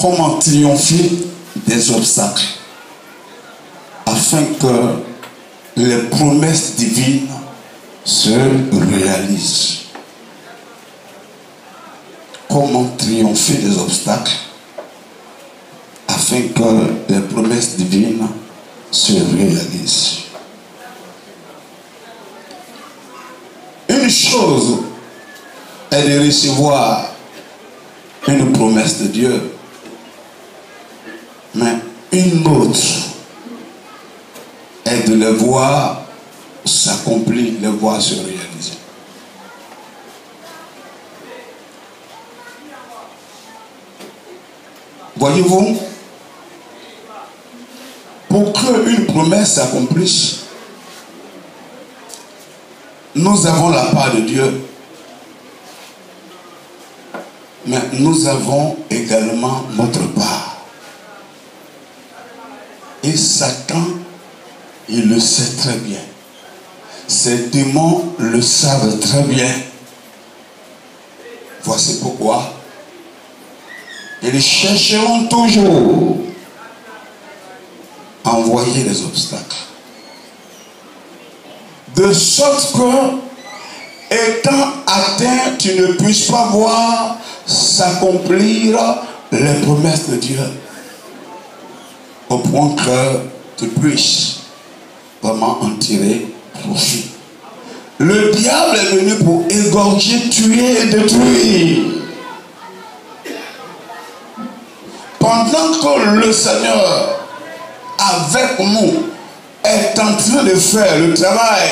comment triompher des obstacles afin que les promesses divines se réalisent. Comment triompher des obstacles afin que les promesses divines se réalisent. Une chose est de recevoir une promesse de Dieu, mais une autre est de les voir s'accomplir, les voir se réaliser. Voyez-vous, pour qu'une promesse s'accomplisse, nous avons la part de Dieu, mais nous avons également notre part. Et Satan, il le sait très bien. Ces démons le savent très bien. Voici pourquoi ils chercheront toujours à envoyer des obstacles. De sorte que, étant atteint, tu ne puisses pas voir s'accomplir les promesses de Dieu. Au point que tu puisses vraiment en tirer profit. Le diable est venu pour égorger, tuer et détruire. Pendant que le Seigneur, avec nous, est en train de faire le travail,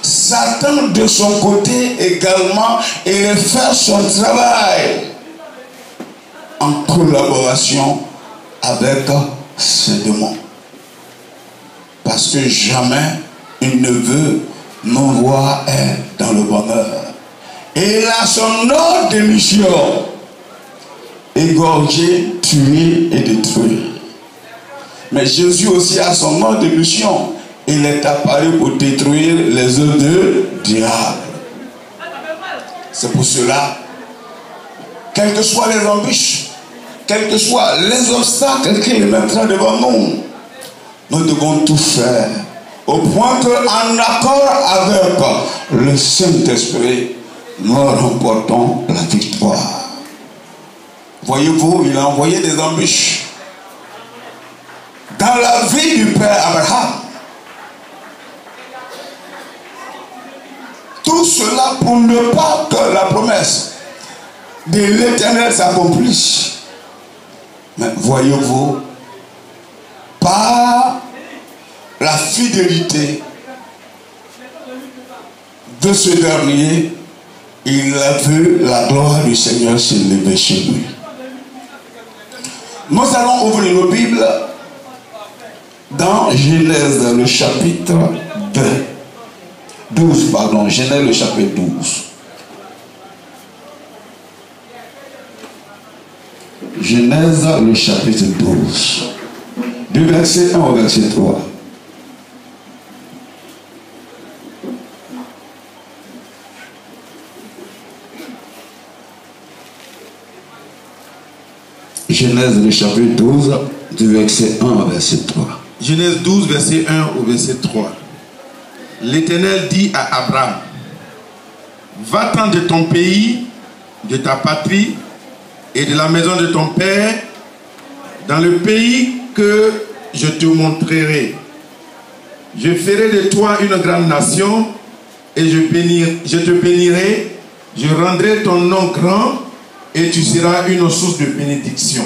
Satan de son côté également, il va faire son travail en collaboration avec ces démons. Parce que jamais il ne veut nous voir être dans le bonheur. Et il a son ordre de mission: égorger, tuer et détruire. Mais Jésus aussi a son ordre de mission. Il est apparu pour détruire les œuvres du diable. C'est pour cela, quelles que soient les embûches, quels que soient les obstacles qu'il mettra devant nous, nous devons tout faire au point qu'en accord avec le Saint-Esprit, nous remportons la victoire. Voyez-vous, il a envoyé des embûches dans la vie du père Abraham. Tout cela pour ne pas que la promesse de l'Éternel s'accomplisse. Mais voyez-vous, par la fidélité de ce dernier, il a vu la gloire du Seigneur s'élever chez lui. Nous allons ouvrir nos Bibles dans Genèse, le chapitre 12, pardon, Genèse, le chapitre 12. Genèse, le chapitre 12. Du verset 1 au verset 3. Genèse, le chapitre 12, du verset 1 au verset 3. Genèse 12, verset 1 au verset 3. L'Éternel dit à Abraham: va-t'en de ton pays, de ta patrie et de la maison de ton père, dans le pays que je te montrerai. Je ferai de toi une grande nation et je te bénirai, je rendrai ton nom grand et tu seras une source de bénédiction.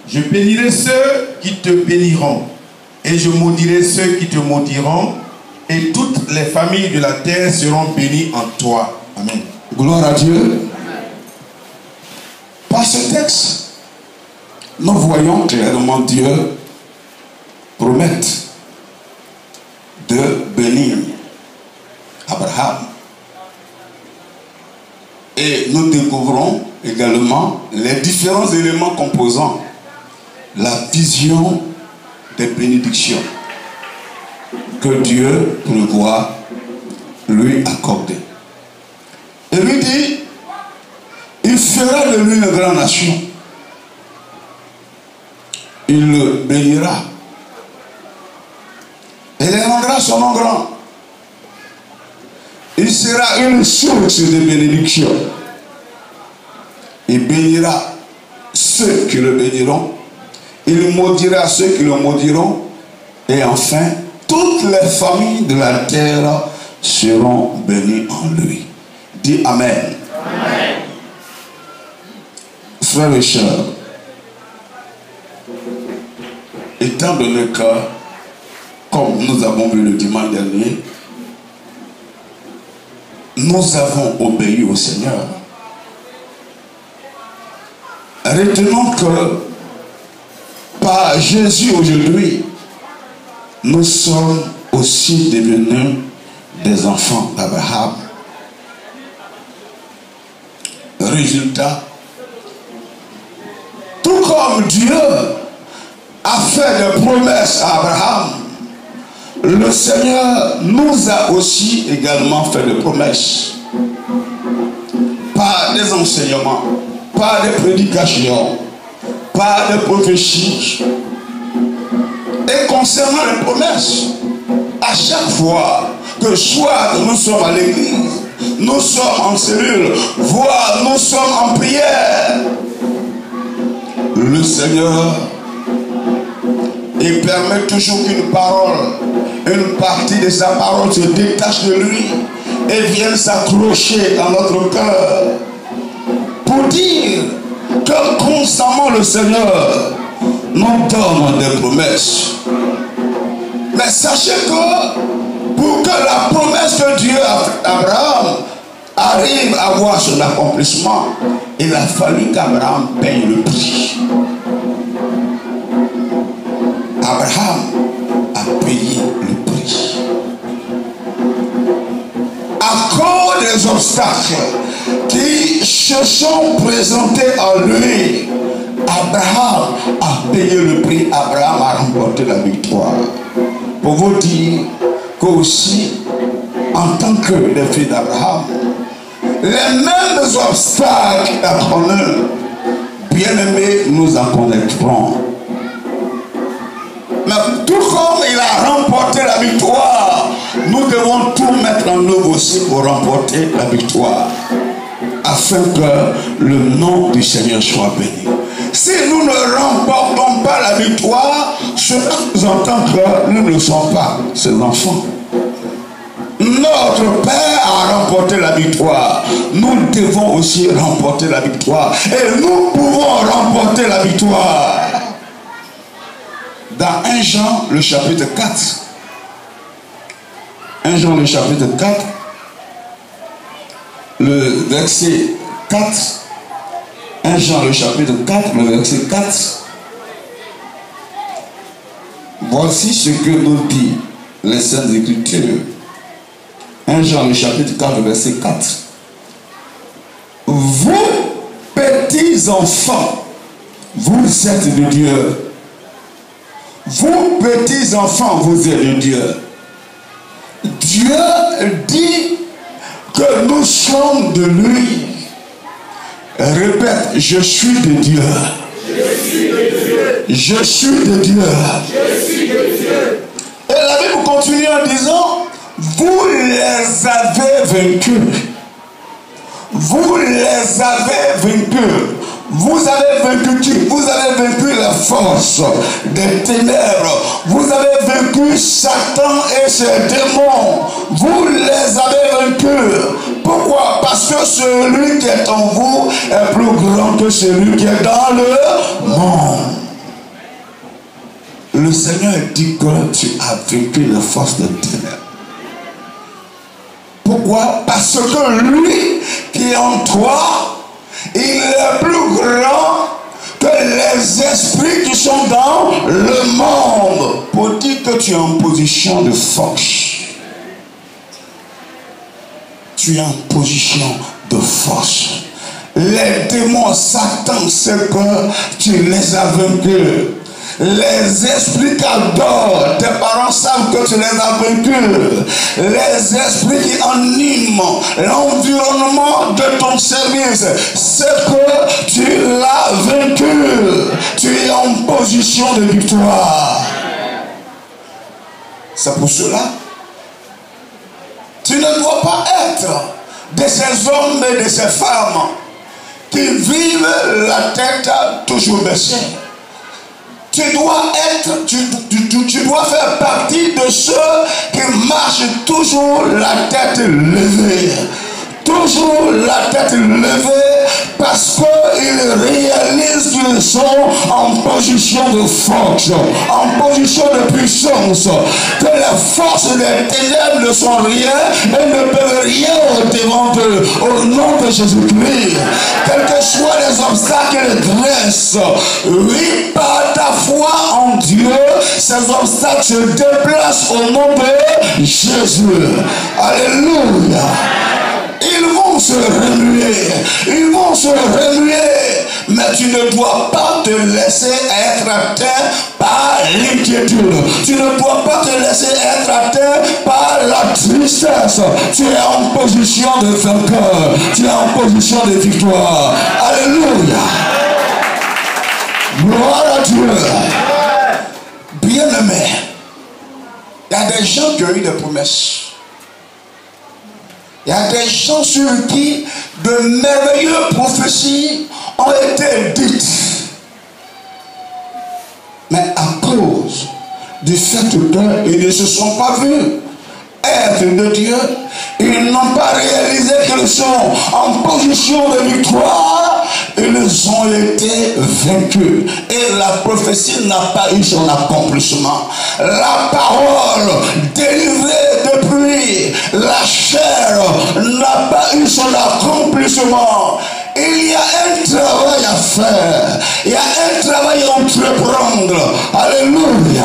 Je bénirai ceux qui te béniront et je maudirai ceux qui te maudiront, et toutes les familles de la terre seront bénies en toi. Amen. Gloire à Dieu. Par ce texte, nous voyons clairement Dieu promettre de bénir Abraham. Et nous découvrons également les différents éléments composant la vision des bénédictions que Dieu prévoit lui accorder. Et lui dit, il fera de lui une grande nation. il le bénira. Et il rendra son nom grand. Il sera une source de bénédiction. Il bénira ceux qui le béniront. Il maudira ceux qui le maudiront. Et enfin, toutes les familles de la terre seront bénies en lui. Dis Amen. Amen. Frères et sœurs, étant donné que, comme nous avons vu le dimanche dernier, nous avons obéi au Seigneur. Retenons que par Jésus aujourd'hui, nous sommes aussi devenus des enfants d'Abraham. Résultat, tout comme Dieu a fait des promesses à Abraham, le Seigneur nous a aussi également fait des promesses. Par des enseignements, par des prédications, par des prophéties. Et concernant les promesses, à chaque fois que soit nous sommes à l'église, nous sommes en cellule, voire nous sommes en prière, le Seigneur, il permet toujours qu'une parole, une partie de sa parole se détache de lui et vienne s'accrocher dans notre cœur pour dire que constamment le Seigneur nous donne des promesses. Mais sachez que pour que la promesse que Dieu a faite à Abraham arrive à voir son accomplissement, il a fallu qu'Abraham paye le prix. Abraham a payé le prix. À cause des obstacles qui se sont présentés à lui, Abraham a payé le prix. Abraham a remporté la victoire. Pour vous dire qu'aussi, en tant que les filles d'Abraham, les mêmes obstacles qu'on a, bien-aimés, nous en connaîtrons. Mais tout comme il a remporté la victoire, nous devons tout mettre en œuvre aussi pour remporter la victoire, afin que le nom du Seigneur soit béni. Si nous ne remportons pas la victoire, cela sous-entend que nous ne sommes pas ses enfants. Notre Père a remporté la victoire. Nous devons aussi remporter la victoire. Et nous pouvons remporter la victoire. Dans 1 Jean, le chapitre 4. 1 Jean, le chapitre 4. Le verset 4. 1 Jean, le chapitre 4, le verset 4. Voici ce que nous dit les Saintes Écritures. 1 Jean, le chapitre 4, le verset 4. Vous, petits enfants, vous êtes de Dieu. Vous, petits enfants, vous êtes de Dieu. Dieu dit que nous sommes de lui. Répète, je suis de Dieu. Je suis de Dieu. Je suis de Dieu. Je suis de Dieu. Et la Bible continue en disant, vous les avez vaincus. Vous les avez vaincus. Vous avez vaincu qui? Vous avez vaincu la force des ténèbres. Vous avez vaincu Satan et ses démons. Vous les avez vaincus. Pourquoi? Parce que celui qui est en vous est plus grand que celui qui est dans le monde. Le Seigneur dit que tu as vaincu la force des ténèbres. Pourquoi? Parce que lui qui est en toi, il est plus grand que les esprits qui sont dans le monde. Pour dire que tu es en position de force. Tu es en position de force. Les démons, Satan, c'est que tu les as vaincus. Les esprits qui adorent, tes parents savent que tu les as vaincus. Les esprits qui animent l'environnement de ton service, c'est que tu l'as vaincu. Tu es en position position de victoire. C'est pour cela, tu ne dois pas être de ces hommes et de ces femmes qui vivent la tête toujours baissée. Tu dois faire partie de ceux qui marchent toujours la tête levée. Toujours la tête levée parce qu'ils réalisent qu'ils sont en position de force, en position de puissance, que les forces des ténèbres ne sont rien et ne peuvent rien au-devant d'eux. Au nom de Jésus-Christ, quels que soient les obstacles et les graisses, oui, par ta foi en Dieu, ces obstacles se déplacent au nom de Jésus. Alléluia. Ils vont se remuer, mais tu ne dois pas te laisser être atteint par l'inquiétude. Tu ne dois pas te laisser être atteint par la tristesse. Tu es en position de vainqueur. Tu es en position de victoire. Alléluia. Gloire à Dieu. Bien-aimé, il y a des gens qui ont eu des promesses. Il y a des gens sur qui de merveilleuses prophéties ont été dites. Mais à cause du fait qu'ils ne se sont pas vus être de Dieu, ils n'ont pas réalisé qu'ils sont en position de victoire, ils ont été vaincus. Et la prophétie n'a pas eu son accomplissement. La parole délivrée depuis la chair n'a pas eu son accomplissement. Il y a un travail à faire. Il y a un travail à entreprendre. Alléluia.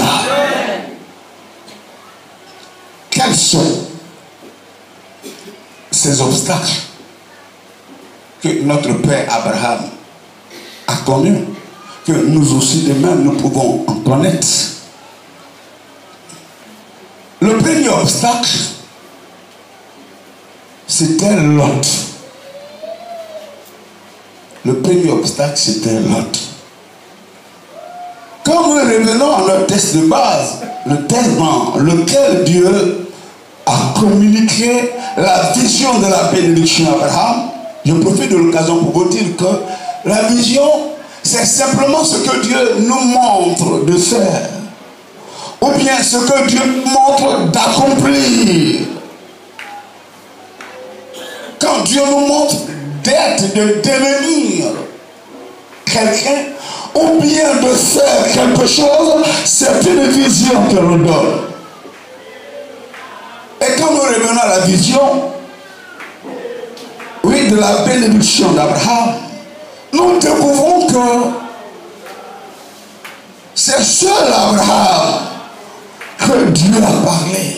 Quels sont ces obstacles que notre père Abraham a connus, que nous aussi demain nous pouvons en connaître? Le premier obstacle, c'était Lot. Le premier obstacle, c'était Lot. Quand nous revenons à notre texte de base, le texte dans lequel Dieu a communiqué la vision de la bénédiction à Abraham, je profite de l'occasion pour vous dire que la vision, c'est simplement ce que Dieu nous montre de faire, ou bien ce que Dieu montre d'accomplir. Quand Dieu nous montre d'être, de devenir quelqu'un, ou bien de faire quelque chose, c'est une vision que nous donne. Et quand nous revenons à la vision, oui, de la bénédiction d'Abraham, nous découvrons que c'est seul Abraham que Dieu a parlé.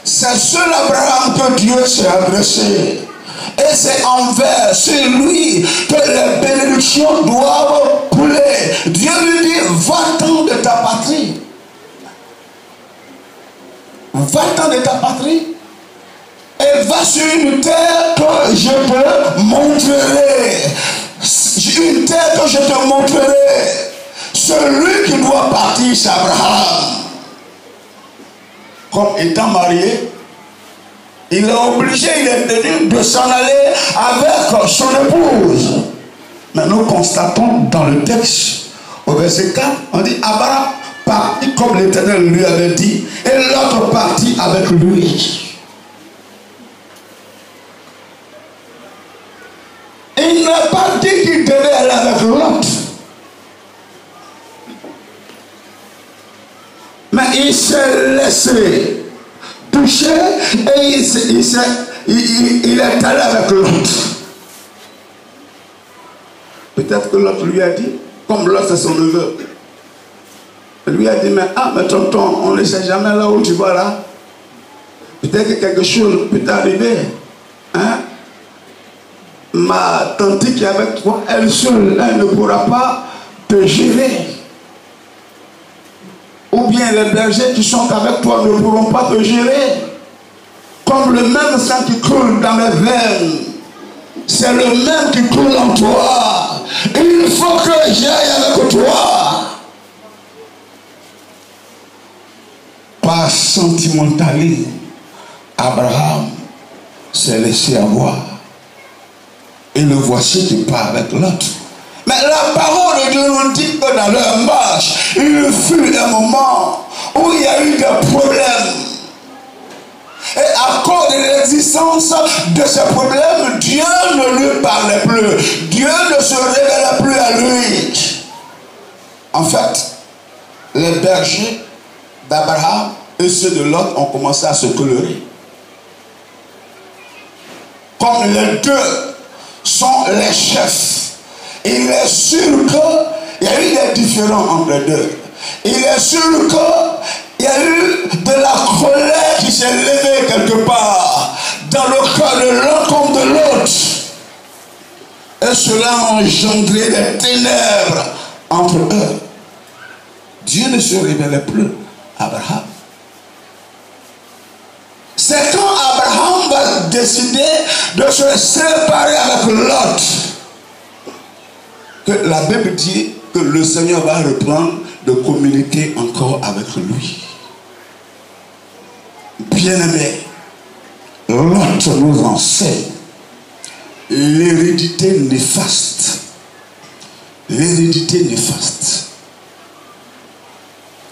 C'est seul Abraham que Dieu s'est adressé. Et c'est envers celui que les bénédictions doivent couler. Dieu lui dit, va-t'en de ta patrie. Va-t'en de ta patrie et va sur une terre que je te montrerai. Une terre que je te montrerai. Celui qui doit partir, c'est Abraham. Comme étant marié, il est obligé, il est tenu de s'en aller avec son épouse. Mais nous constatons dans le texte, au verset 4, on dit Abraham partit comme l'Éternel lui avait dit, et l'autre partit avec lui. Il n'a pas dit qu'il devait aller avec l'autre. Mais il s'est laissé toucher et il est allé avec l'autre. Peut-être que l'autre lui a dit, comme l'autre c'est son neveu, il lui a dit, mais tonton, on ne sait jamais là où tu vas là. Peut-être que quelque chose peut t'arriver. Hein? Ma tante qui est avec toi, elle seule, elle ne pourra pas te gérer. Ou bien les bergers qui sont avec toi ne pourront pas te gérer. Comme le même sang qui coule dans mes veines, c'est le même qui coule en toi. Il faut que j'aille avec toi. par sentimentalisme, Abraham s'est laissé avoir. Et le voici qui part avec l'autre. Mais la parole de Dieu nous dit que dans leur marche, il fut un moment où il y a eu des problèmes. Et à cause de l'existence de ces problèmes, Dieu ne lui parlait plus. Dieu ne se révélait plus à lui. En fait, les bergers d'Abraham et ceux de Lot ont commencé à se colorer. Comme les deux sont les chefs, il est sûr qu'il y a eu des différends entre les deux. Il est sûr qu'il y a eu de la colère qui s'est levée quelque part dans le cœur de l'un comme de l'autre. Et cela a engendré des ténèbres entre eux. Dieu ne se révélait plus à Abraham. C'est quand Abraham va décider de se séparer avec Lot que la Bible dit que le Seigneur va reprendre de communiquer encore avec lui. Bien-aimé, Lot nous enseigne l'hérédité néfaste. L'hérédité néfaste.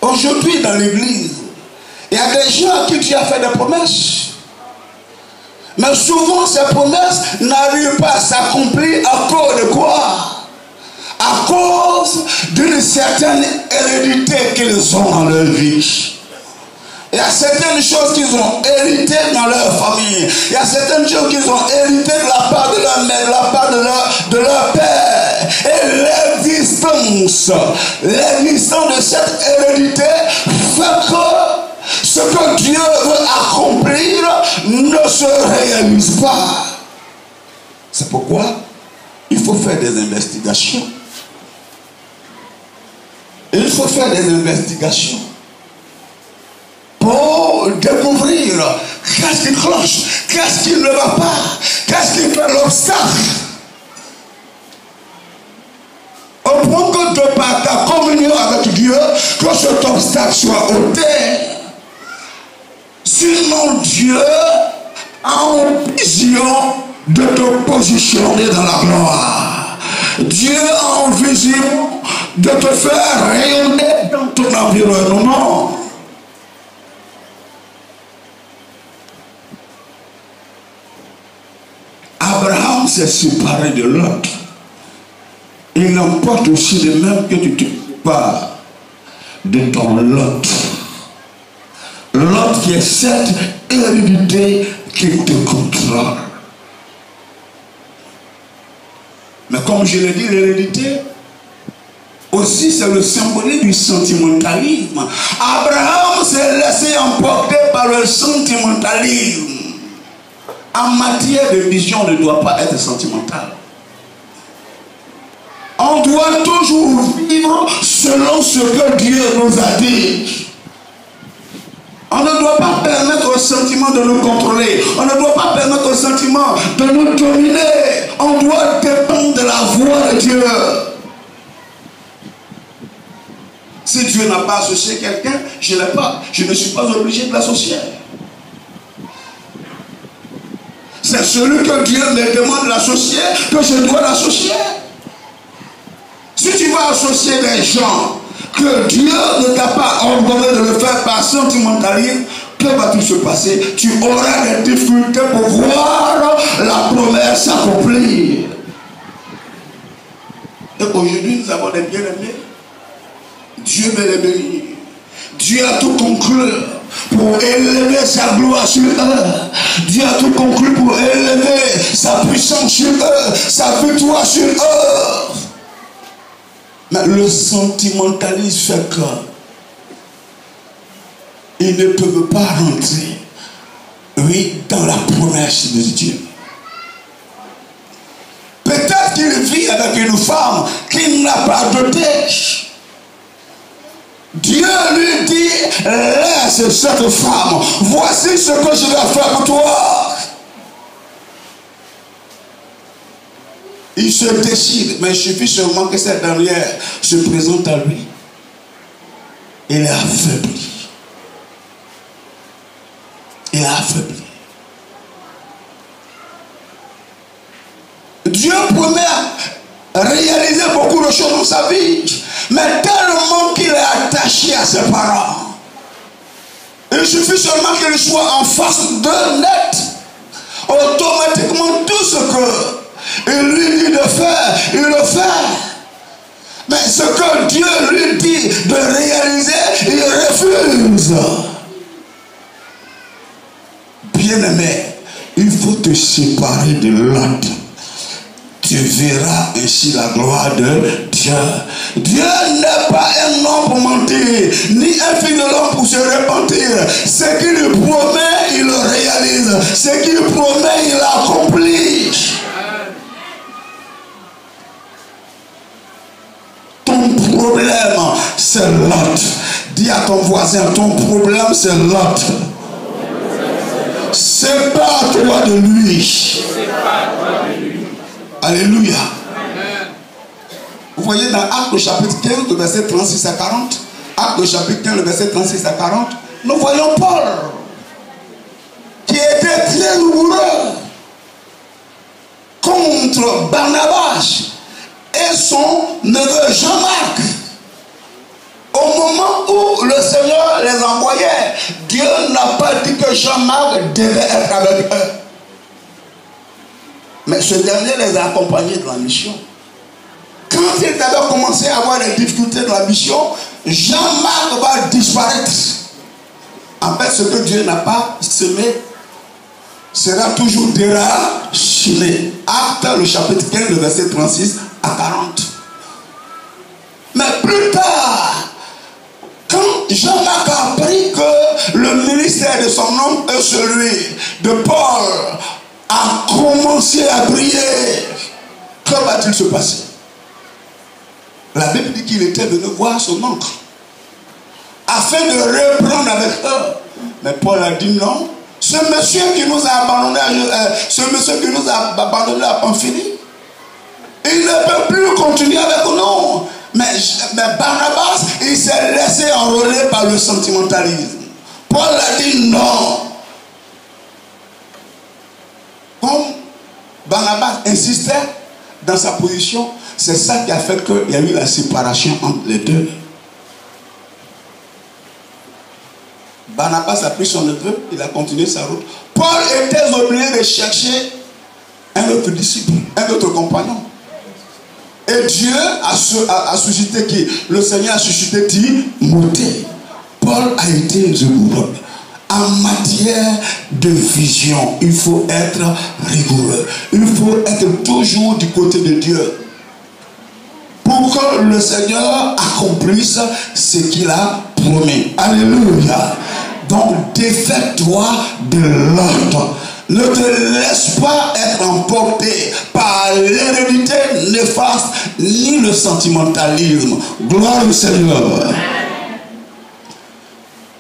Aujourd'hui dans l'église, il y a des gens à qui Dieu a fait des promesses. Mais souvent ces promesses n'arrivent pas à s'accomplir à cause de quoi? À cause d'une certaine hérédité qu'ils ont dans leur vie. Il y a certaines choses qu'ils ont héritées dans leur famille. Il y a certaines choses qu'ils ont héritées de la part de leur mère, de la part de leur père. Et l'existence de cette hérédité fait que ce que Dieu veut accomplir ne se réalise pas. C'est pourquoi il faut faire des investigations. Il faut faire des investigations pour découvrir qu'est-ce qui cloche, qu'est-ce qui ne va pas, qu'est-ce qui fait l'obstacle. Au point que de par ta communion avec Dieu, que cet obstacle soit ôté. Sinon Dieu a en vision de te positionner dans la gloire. Dieu a en vision de te faire rayonner dans ton environnement. Abraham s'est séparé de l'autre. Il emporte aussi le même que tu te sépares de ton Lot. L'autre qui est cette hérédité qui te contrôle. Mais comme je l'ai dit, l'hérédité aussi c'est le symbolisme du sentimentalisme. Abraham s'est laissé emporter par le sentimentalisme. En matière de vision, on ne doit pas être sentimental. On doit toujours vivre selon ce que Dieu nous a dit. On ne doit pas permettre aux sentiments de nous contrôler. On ne doit pas permettre aux sentiments de nous dominer. On doit dépendre de la voix de Dieu. Si Dieu n'a pas associé quelqu'un, je ne suis pas obligé de l'associer. C'est celui que Dieu me demande d'associer que je dois l'associer. Si tu vas associer des gens que Dieu ne t'a pas ordonné de le faire par sentimentalisme, que va-t-il se passer? Tu auras des difficultés pour voir la promesse s'accomplir. Et aujourd'hui, nous avons des bien-aimés. Dieu veut les bénir. Dieu a tout conclu pour élever sa gloire sur eux. Dieu a tout conclu pour élever sa puissance sur eux, sa victoire sur eux. Mais le sentimentalisme fait que ils ne peuvent pas rentrer, oui, dans la promesse de Dieu. Peut-être qu'il vit avec une femme qu'il n'a pas dotée. Dieu lui dit, laisse cette femme, voici ce que je vais faire pour toi. Il se décide, mais il suffit seulement que cette dernière se présente à lui. Il est affaibli. affaibli. Dieu promet à réaliser beaucoup de choses dans sa vie, mais tellement qu'il est attaché à ses parents. Il suffit seulement qu'il soit en face d'eux net. Automatiquement, tout ce qu'il lui dit de faire, il le fait. Mais ce que Dieu lui dit de réaliser, il refuse. Bien-aimé, il faut te séparer de l'autre. Tu verras ainsi la gloire de Dieu. Dieu n'est pas un homme pour mentir, ni un fils de l'homme pour se repentir. Ce qu'il promet, il le réalise. Ce qu'il promet, il l'accomplit. Ton problème, c'est l'autre. Dis à ton voisin, ton problème, c'est l'autre. Sépare-toi de lui. Alléluia. Amen. Vous voyez dans Actes chapitre 15, le verset 36 à 40. Actes chapitre 15, le verset 36 à 40. Nous voyons Paul qui était très rigoureux contre Barnabas et son neveu Jean-Marc. Au moment où le Seigneur les envoyait, Dieu n'a pas dit que Jean-Marc devait être avec eux. Mais ce dernier les a accompagnés dans la mission. Quand ils avaient commencé à avoir des difficultés dans la mission, Jean-Marc va disparaître. En fait, ce que Dieu n'a pas semé sera toujours déraciné. Acte, le chapitre 15, le verset 36 à 40. Mais plus tard, quand Jean-Marc a appris que le ministère de son homme est celui de Paul, a commencé à prier, que va-t-il se passer? La Bible dit qu'il était venu voir son oncle afin de reprendre avec eux. Mais Paul a dit non. Ce monsieur qui nous a abandonnés à Pamphylie, il ne peut plus continuer avec nous. Mais Barnabas, il s'est laissé enrôler par le sentimentalisme. Paul a dit non. Comme Barnabas insistait dans sa position, c'est ça qui a fait qu'il y a eu la séparation entre les deux. Barnabas a pris son neveu, il a continué sa route. Paul était obligé de chercher un autre disciple, un autre compagnon. Et Dieu a suscité qui? Le Seigneur a suscité Timothée. Paul a été rigoureux. En matière de vision, il faut être rigoureux. Il faut être toujours du côté de Dieu. Pour que le Seigneur accomplisse ce qu'il a promis. Alléluia. Donc, défais-toi de l'autre. Ne te laisse pas être emporté par l'hérédité néfaste ni le sentimentalisme. Gloire au Seigneur.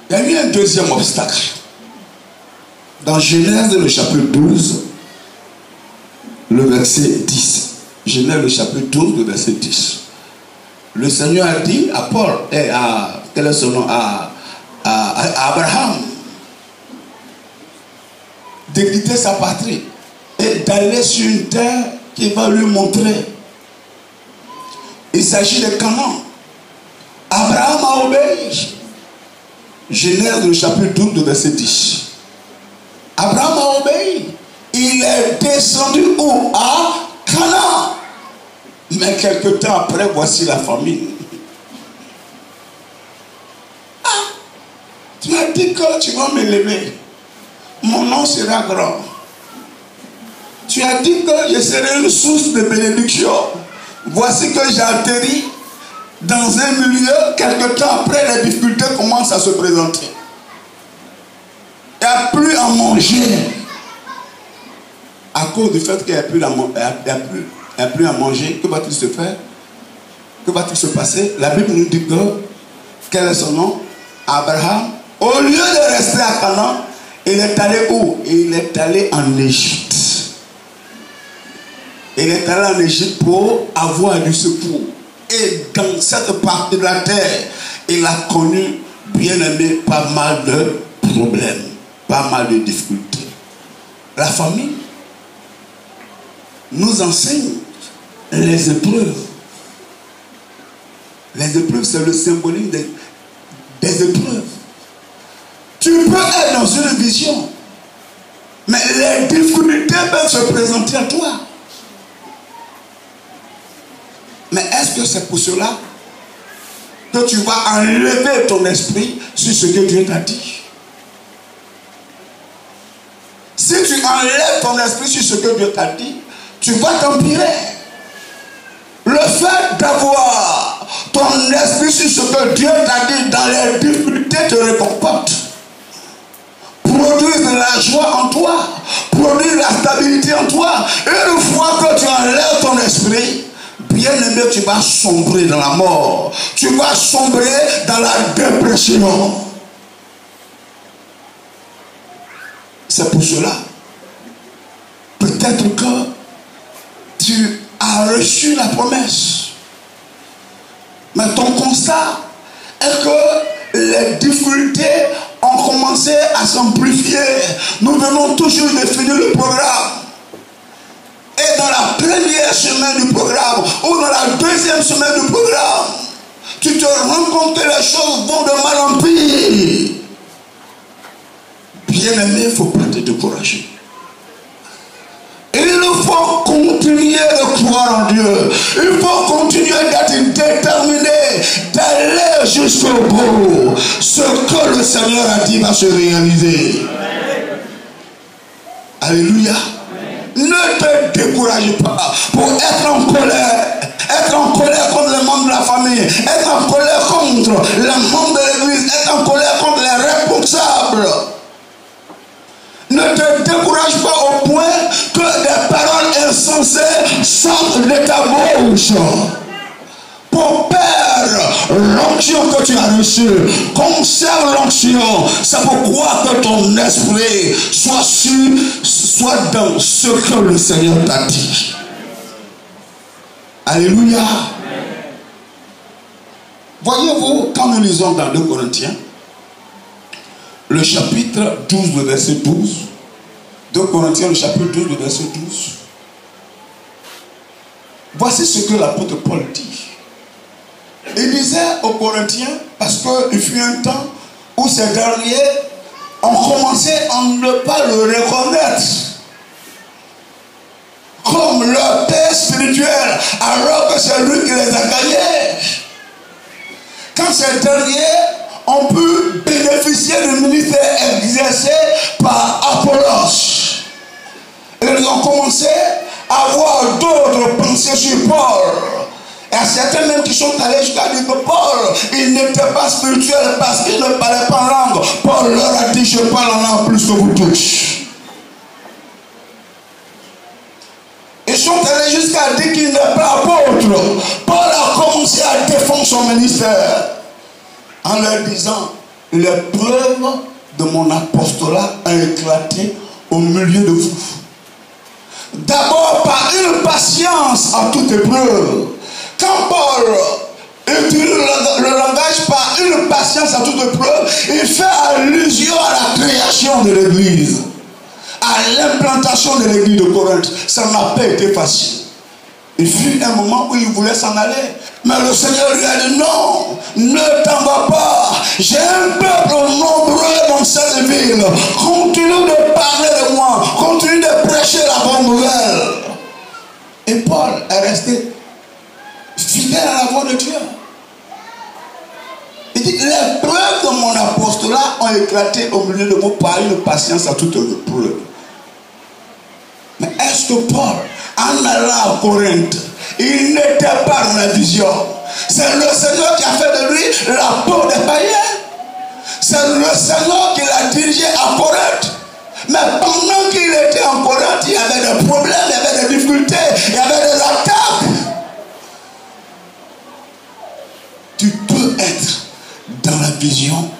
Il y a eu un deuxième obstacle. Dans Genèse, le chapitre 12, le verset 10. Genèse, le chapitre 12, le verset 10. Le Seigneur a dit à Paul, et à, quel est son nom, à Abraham, de quitter sa patrie et d'aller sur une terre qu'il va lui montrer. Il s'agit de Canaan. Abraham a obéi. Genèse, le chapitre 12, le verset 10. Abraham a obéi. Il est descendu où? À Canaan. Mais quelque temps après, voici la famine. Ah, tu m'as dit que tu vas m'élever. Mon nom sera grand. Tu as dit que je serai une source de bénédiction. Voici que j'ai atterri dans un milieu, quelque temps après, les difficultés commencent à se présenter. Il n'y a plus à manger. À cause du fait qu'il n'y a plus à manger, que va-t-il se faire? Que va-t-il se passer? La Bible nous dit que, quel est son nom? Abraham. Au lieu de rester à Canaan, il est allé où? Il est allé en Égypte. Il est allé en Égypte pour avoir du secours. Et dans cette partie de la terre, il a connu, bien aimé, pas mal de problèmes. pas mal de difficultés. La famille nous enseigne les épreuves. Les épreuves, c'est le symbolique des épreuves. Tu peux être dans une vision, mais les difficultés peuvent se présenter à toi. Mais est-ce que c'est pour cela que tu vas enlever ton esprit sur ce que Dieu t'a dit? Si tu enlèves ton esprit sur ce que Dieu t'a dit, tu vas t'empirer. Le fait d'avoir ton esprit sur ce que Dieu t'a dit dans les difficultés te réconforte. Produise la joie en toi, produise la stabilité en toi. Une fois que tu enlèves ton esprit, bien aimé, tu vas sombrer dans la mort. Tu vas sombrer dans la dépression. C'est pour cela. Peut-être que tu as reçu la promesse. Mais ton constat est que les difficultés ont commencé à s'amplifier. Nous venons toujours de finir le programme. Et dans la première semaine du programme, ou dans la deuxième semaine du programme, tu te rends compte que les choses vont de mal en pire. Bien aimé, il ne faut pas te décourager. Il faut continuer de croire en Dieu. Il faut continuer d'être déterminé, d'aller jusqu'au bout. Ce que le Seigneur a dit va se réaliser. Alléluia. Ne te décourage pas pour être en colère. Être en colère contre les membres de la famille. Être en colère contre les membres de l'église. Être en colère contre les responsables. Ne te décourage pas au point que des paroles insensées sortent de ta bouche. Pour perdre l'onction que tu as reçue, conserve l'onction. C'est pourquoi que ton esprit soit dans ce que le Seigneur t'a dit. Alléluia. Voyez-vous, quand nous lisons dans 2 Corinthiens, le chapitre 12, le verset 12. 2 Corinthiens, le chapitre 12, le verset 12. Voici ce que l'apôtre Paul dit. Il disait aux Corinthiens, parce qu'il fut un temps où ces derniers ont commencé à ne pas le reconnaître comme leur père spirituel, alors que c'est lui qui les a gagnés. Quand ces derniers ont pu bénéficier du ministère exercé par Apollos, ils ont commencé à avoir d'autres pensées sur Paul. Et à certains même qui sont allés jusqu'à dire que Paul, il n'était pas spirituel parce qu'il ne parlait pas en langue. Paul leur a dit, je parle en langue plus que vous tous. Ils sont allés jusqu'à dire qu'il n'est pas apôtre. Paul a commencé à défendre son ministère en leur disant, les preuves de mon apostolat ont éclaté au milieu de vous. D'abord par une patience en toute épreuve. Quand Paul utilise le langage par une patience à toute épreuve, il fait allusion à la création de l'église, à l'implantation de l'église de Corinthe. Ça n'a pas été facile. Il fut un moment où il voulait s'en aller. Mais le Seigneur lui a dit non, ne t'en vas pas. J'ai un peuple nombreux dans cette ville. Continue de parler de moi. Continue de prêcher la bonne nouvelle. Et Paul est resté fidèle à la voix de Dieu. Il dit, les preuves de mon apostolat ont éclaté au milieu de vous par une patience à toute épreuve. Mais est-ce que Paul, en allant à Corinthe, il n'était pas dans la vision? C'est le Seigneur qui a fait de lui l'apôtre des païens. C'est le Seigneur qui l'a dirigé à Corinthe. Mais pendant qu'il était en Corinthe, il y avait des problèmes, il y avait des difficultés, il y avait des attaques. Tu peux être dans la vision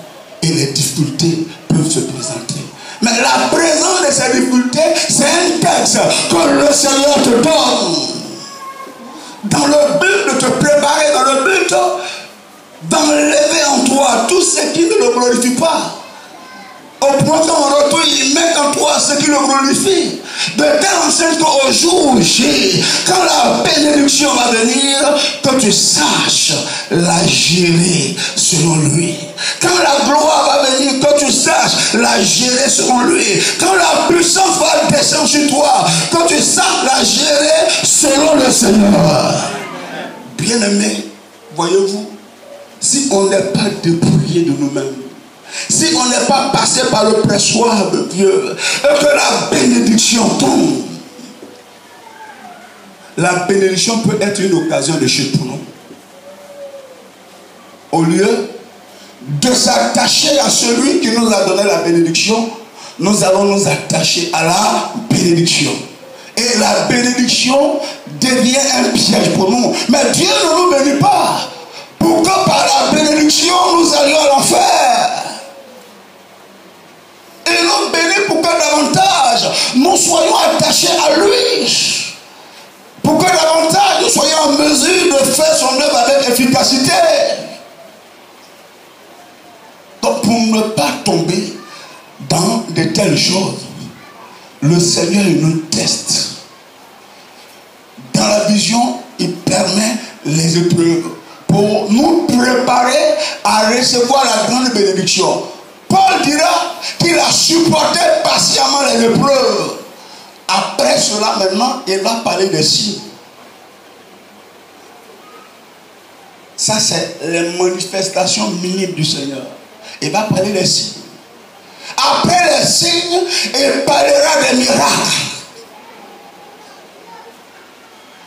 et les difficultés peuvent se présenter. Mais la présence de ces difficultés, c'est un texte que le Seigneur te donne. Dans le but de te préparer, dans le but d'enlever en toi tout ce qui ne le glorifie pas. Au point simplement qu'en retour, il met en toi ce qui le glorifie. De telle enseigne qu'au jour J, quand la bénédiction va venir, que tu saches la gérer selon lui. Quand la gloire va venir, que tu saches la gérer selon lui. Quand la puissance va descendre sur toi, que tu saches la gérer selon le Seigneur. Bien-aimés, voyez-vous, si on n'est pas dépouillé de nous-mêmes, si on n'est pas passé par le pressoir de Dieu, et que la bénédiction tombe, la bénédiction peut être une occasion de chute pour nous. Au lieu de s'attacher à celui qui nous a donné la bénédiction, nous allons nous attacher à la bénédiction. Et la bénédiction devient un piège pour nous. Mais Dieu ne nous bénit pas pour que par la bénédiction nous allions à l'enfer. Il nous bénit pour que davantage nous soyons attachés à lui. Pour que davantage nous soyons en mesure de faire son œuvre avec efficacité. Donc pour ne pas tomber dans de telles choses, le Seigneur il nous teste. Dans la vision, il permet les épreuves pour nous préparer à recevoir la grande bénédiction. Paul dira qu'il a supporté patiemment les épreuves. Après cela, maintenant, il va parler des signes. Ça, c'est les manifestations minimes du Seigneur. Il va parler des signes. Après les signes, il parlera des miracles.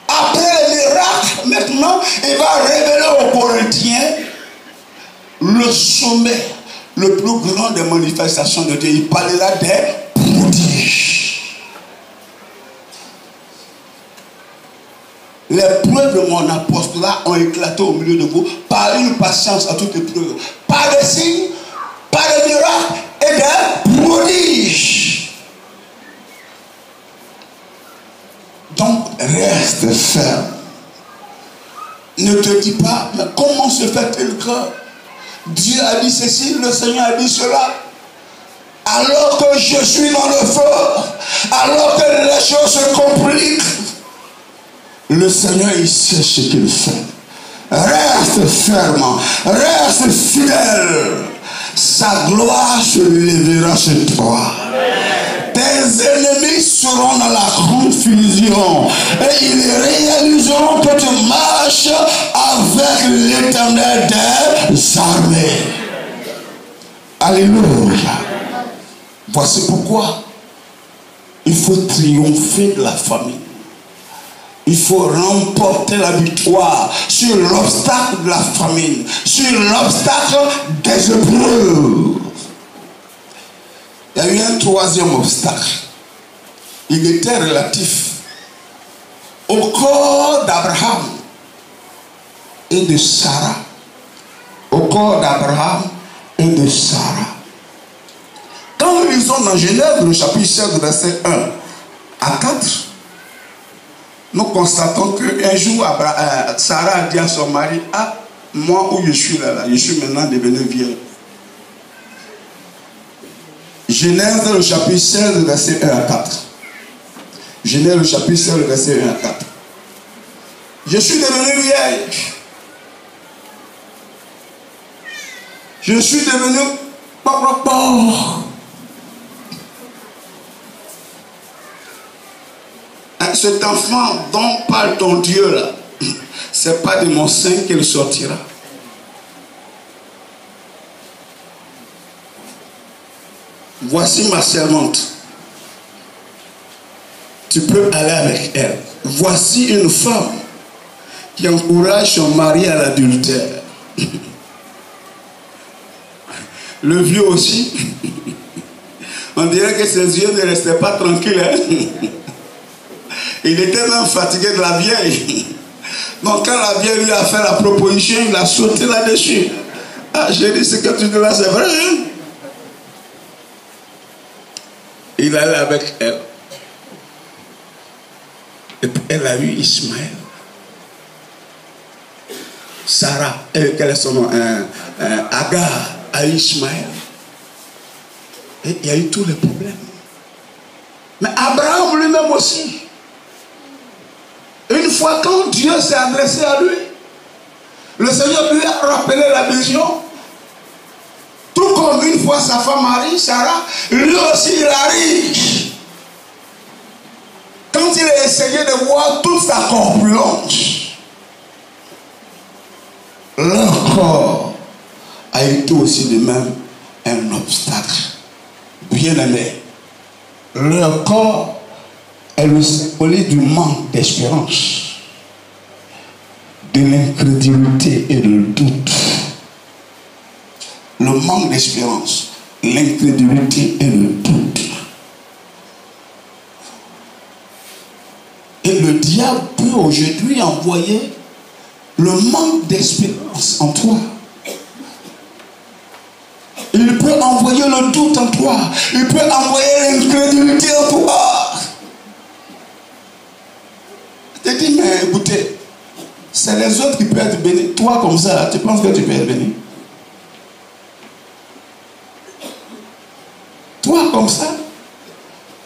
Après les miracles, maintenant, il va révéler aux Corinthiens le sommet, le plus grand des manifestations de Dieu. Il parlera des prodiges. Les preuves de mon apostolat ont éclaté au milieu de vous par une patience à toute épreuve, par des signes, par des miracles et des prodiges. Donc, reste ferme. Ne te dis pas, mais comment se fait-il que Dieu a dit ceci, le Seigneur a dit cela, alors que je suis dans le feu, alors que les choses se compliquent. Le Seigneur, il sait ce qu'il fait. Reste ferme, reste fidèle. Sa gloire se lèvera sur toi. Tes ennemis seront dans la confusion et ils réaliseront que tu marches avec l'Éternel des armées. Alléluia. Voici pourquoi il faut triompher de la famine. Il faut remporter la victoire sur l'obstacle de la famine, sur l'obstacle des épreuves. Il y a eu un troisième obstacle. Il était relatif au corps d'Abraham et de Sarah. Au corps d'Abraham et de Sarah. Quand nous lisons dans Genèse, le chapitre 16, verset 1 à 4, nous constatons qu'un jour, Sarah a dit à son mari, ah, moi où je suis là, je suis maintenant devenu vieille. Genèse, le chapitre 16, verset 1 à 4. Genèse, le chapitre 16, verset 1 à 4. Je suis devenu vieille. Je suis devenu pauvre. Cet enfant dont parle ton Dieu là, c'est pas de mon sein qu'il sortira. Voici ma servante. Tu peux aller avec elle. Voici une femme qui encourage son mari à l'adultère. Le vieux aussi. On dirait que ses yeux ne restaient pas tranquilles. Hein? Il était même fatigué de la vieille. Donc quand la vieille lui a fait la proposition, il a sauté là-dessus. Ah, j'ai dit, ce que tu dis là, c'est vrai. Hein? Il allait avec elle. Et puis elle a eu Ismaël. Sarah, quel est son nom? Agar a eu Ismaël. Et il y a eu tous les problèmes. Mais Abraham lui-même aussi. Une fois quand Dieu s'est adressé à lui, le Seigneur lui a rappelé la vision. Tout comme une fois sa femme Marie, Sarah, lui aussi il arrive. Quand il a essayé de voir toute sa corpulence, leur corps a été aussi de même un obstacle. Bien-aimé, leur corps est le symbole du manque d'espérance, de l'incrédulité et du doute. Le manque d'espérance, l'incrédulité et le doute. Et le diable peut aujourd'hui envoyer le manque d'espérance en toi. Il peut envoyer le doute en toi. Il peut envoyer l'incrédulité en toi. Je te dis, mais écoutez, c'est les autres qui peuvent être bénis. Toi comme ça, tu penses que tu peux être béni? Toi comme ça?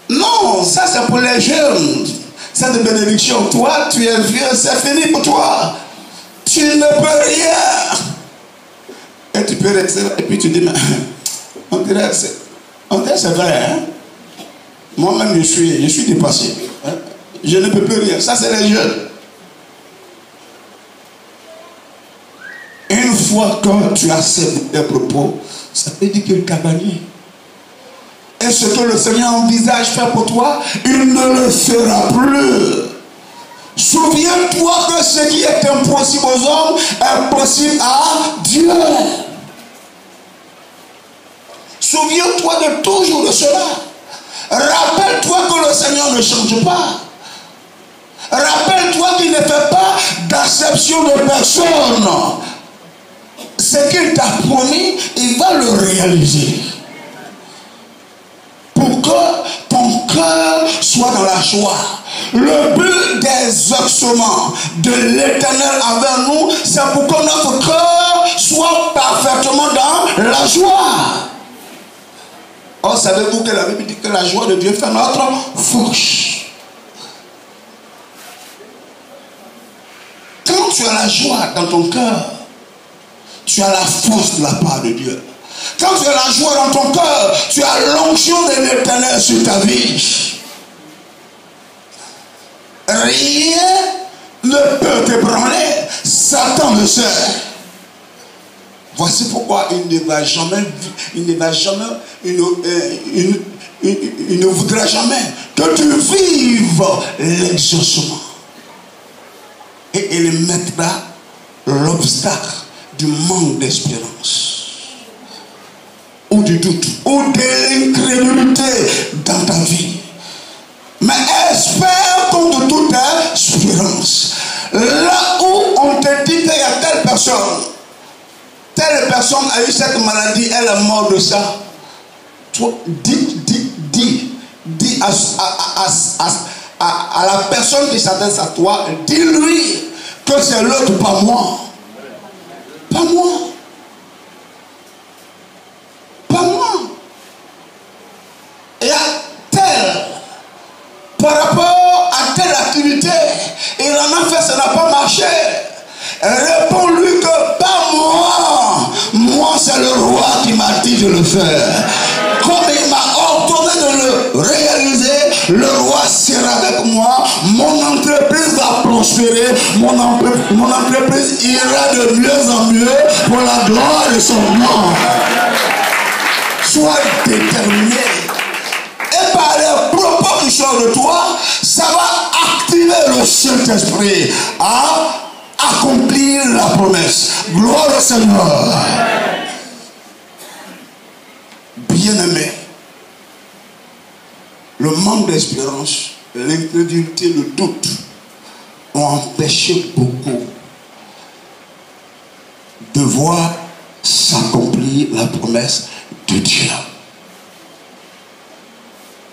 Non, ça c'est pour les jeunes. C'est de bénédiction. Toi, tu es vieux, c'est fini pour toi. Tu ne peux rien. Et tu peux rester là. Et puis tu dis, mais on dirait c'est vrai. Hein? Moi-même, je suis dépassé. Hein? Je ne peux plus rien. Ça, c'est les jeunes. Une fois que tu acceptes tes propos, ça veut dire qu'il t'a gagné. Et ce que le Seigneur envisage faire pour toi, il ne le fera plus. Souviens-toi que ce qui est impossible aux hommes est possible à Dieu. Souviens-toi de toujours de cela. Rappelle-toi que le Seigneur ne change pas. Rappelle-toi qu'il ne fait pas d'acception de personne. Ce qu'il t'a promis, il va le réaliser. Pour que ton cœur soit dans la joie. Le but des exaucements de l'Éternel envers nous, c'est pour que notre cœur soit parfaitement dans la joie. Or, savez-vous que la Bible dit que la joie de Dieu fait notre force. Quand tu as la joie dans ton cœur, tu as la force de la part de Dieu. Quand tu as la joie dans ton cœur, tu as l'onction de l'Éternel sur ta vie. Rien ne peut t'ébranler. Satan le sait. Voici pourquoi il ne voudra jamais que tu vives l'exaucement. Et il mettra l'obstacle du manque d'espérance, ou du doute, ou de l'incrédulité dans ta vie. Mais espère contre toute espérance. Là où on te dit qu'il y a telle personne a eu cette maladie, elle est morte de ça. Toi, dis à la personne qui s'adresse à toi, dis-lui que c'est l'autre, pas moi. Pas moi. Pas moi. Et à tel, par rapport à telle activité, il en a fait, ça n'a pas marché. Réponds-lui que pas moi. Moi, c'est le roi qui m'a dit de le faire. Comme il m'a ordonné de le réaliser, le roi sera avec moi. Mon entreprise va prospérer. Mon entreprise ira de mieux en mieux pour la gloire de son nom. Sois déterminé. Et par les propos qui sortent de toi, ça va activer le Saint-Esprit à accomplir la promesse. Gloire au Seigneur. Bien-aimé, le manque d'espérance, l'incrédulité, le doute ont empêché beaucoup de voir s'accomplir la promesse de Dieu.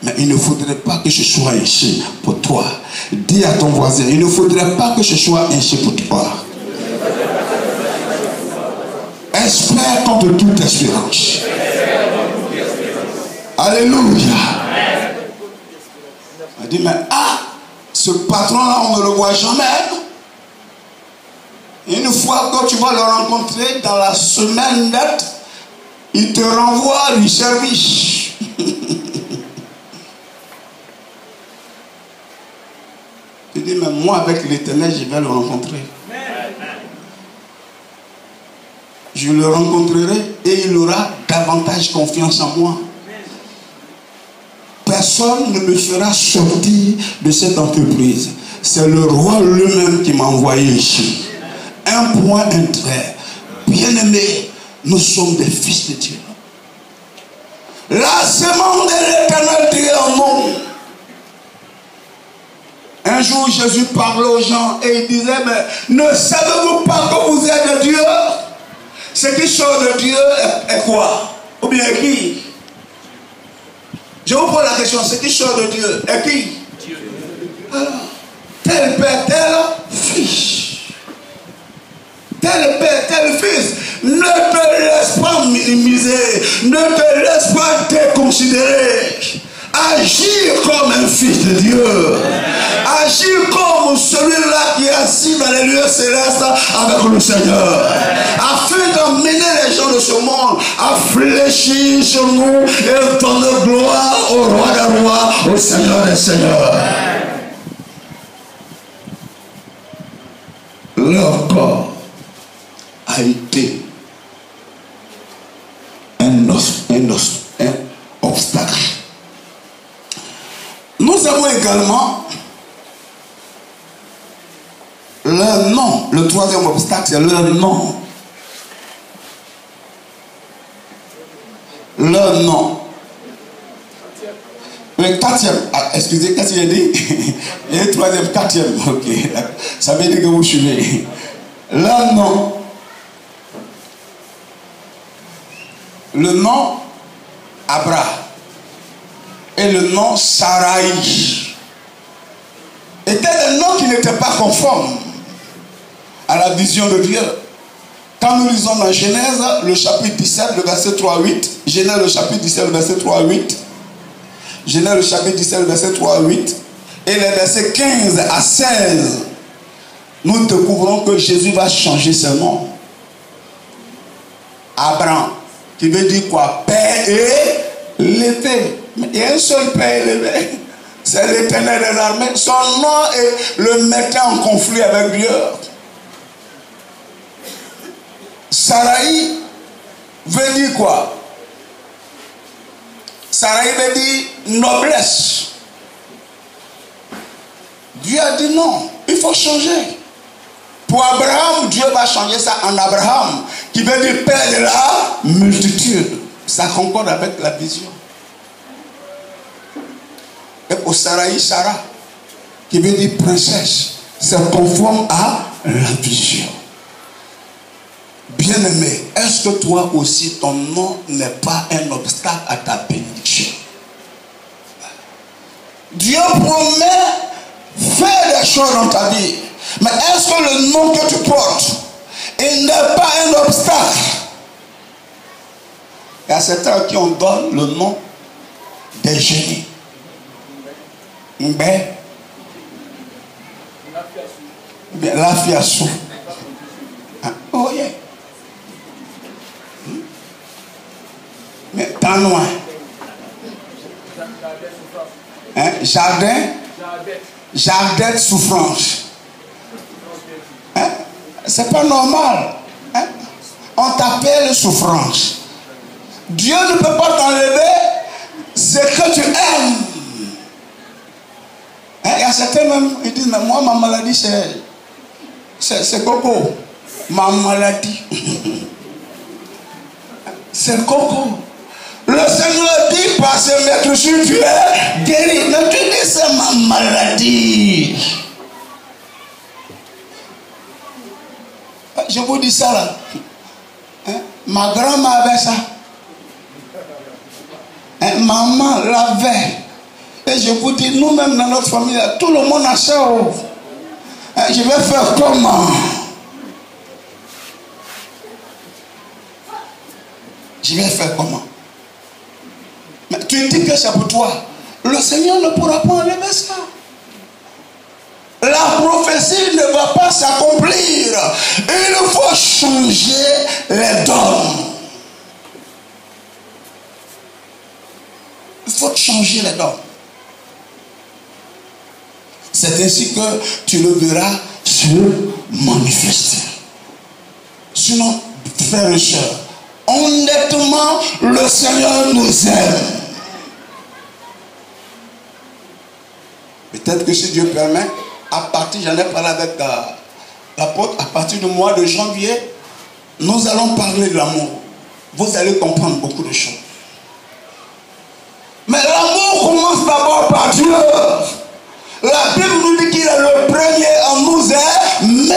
Mais il ne faudrait pas que ce soit ainsi pour toi. Dis à ton voisin, il ne faudrait pas que ce soit ainsi pour toi. Espère contre toute espérance. Alléluia. Elle dit, mais ce patron-là, on ne le voit jamais. Une fois que tu vas le rencontrer dans la semaine nette, il te renvoie du service. Tu dis, mais moi avec l'Éternel, je vais le rencontrer. Je le rencontrerai et il aura davantage confiance en moi. Personne ne me fera sortir de cette entreprise. C'est le roi lui-même qui m'a envoyé ici. Un point, un trait. Bien-aimés, nous sommes des fils de Dieu. La semence de l'Éternel dit en nous. Un jour, Jésus parlait aux gens et il disait, mais ne savez-vous pas que vous êtes de Dieu? Ce qui sort de Dieu est quoi? Ou bien qui? Je vous pose la question, ce qui sort de Dieu est qui? Dieu. Tel père, tel fils. Tel père, tel fils. Ne te laisse pas minimiser. Ne te laisse pas déconsidérer. Agir comme un fils de Dieu. Agir comme celui-là qui est assis dans les lieux célestes avec le Seigneur. Afin d'emmener les gens de ce monde à fléchir sur nous et donner gloire au roi des rois, au Seigneur des seigneurs. Leur corps a été un obstacle. Nous avons également leur nom. Le troisième obstacle, c'est leur nom. Leur nom. Le quatrième. Excusez, qu'est-ce qu'il a dit? Et le troisième, quatrième. Ok. Ça veut dire que vous suivez. Leur nom. Le nom Abraham. Et le nom Saraï étaient des noms qui n'étaient pas conformes à la vision de Dieu. Quand nous lisons dans Genèse, le chapitre 17, le verset 3-8, Genèse le chapitre 17, le verset 3-8, Genèse le chapitre 17, le verset 3-8, et les versets 15 à 16, nous découvrons que Jésus va changer son nom. Abraham, qui veut dire quoi? Père élevé. Mais il y a un seul Père élevé, c'est l'Éternel des armées. Son nom le mettait en conflit avec Dieu. Saraï veut dire quoi? Saraï veut dire noblesse. Dieu a dit non, il faut changer. Pour Abraham, Dieu va changer ça en Abraham, qui veut dire père de la multitude. Ça concorde avec la vision. Et pour Saraï, Sarah, qui veut dire princesse, c'est conforme à la vision. Bien-aimé, est-ce que toi aussi, ton nom n'est pas un obstacle à ta bénédiction? Dieu promet faire des choses dans ta vie. Mais est-ce que le nom que tu portes, il n'est pas un obstacle? Il y a certains qui on donne le nom des génies. Mais la fiassou. Oh yeah. Mais tant loin. Hein? Jardin souffrance. Hein? C'est pas normal. Hein? On t'appelle souffrance. Dieu ne peut pas t'enlever ce que tu aimes. Il y a certains même, ils disent, mais moi ma maladie c'est coco. Ma maladie. C'est coco. Le Seigneur dit par ses maîtres, si tu es guéri. Mais tu dis c'est ma maladie. Je vous dis ça là. Hein? Ma grand-mère avait ça. Hein? Maman l'avait. Et je vous dis, nous-mêmes dans notre famille, tout le monde a ça. Hein? Je vais faire comment? Je vais faire comment? Mais tu il dit que c'est pour toi, le Seigneur ne pourra pas enlever ça. La prophétie ne va pas s'accomplir. Il faut changer les dons. Il faut changer les dons. C'est ainsi que tu le verras se manifester. Sinon, frères et sœurs, honnêtement, le Seigneur nous aime. Peut-être que si Dieu permet, à partir, j'en ai parlé avec l'apôtre, à partir du mois de janvier, nous allons parler de l'amour. Vous allez comprendre beaucoup de choses. Mais l'amour commence d'abord par Dieu. La Bible nous dit qu'il est le premier en nous aimer.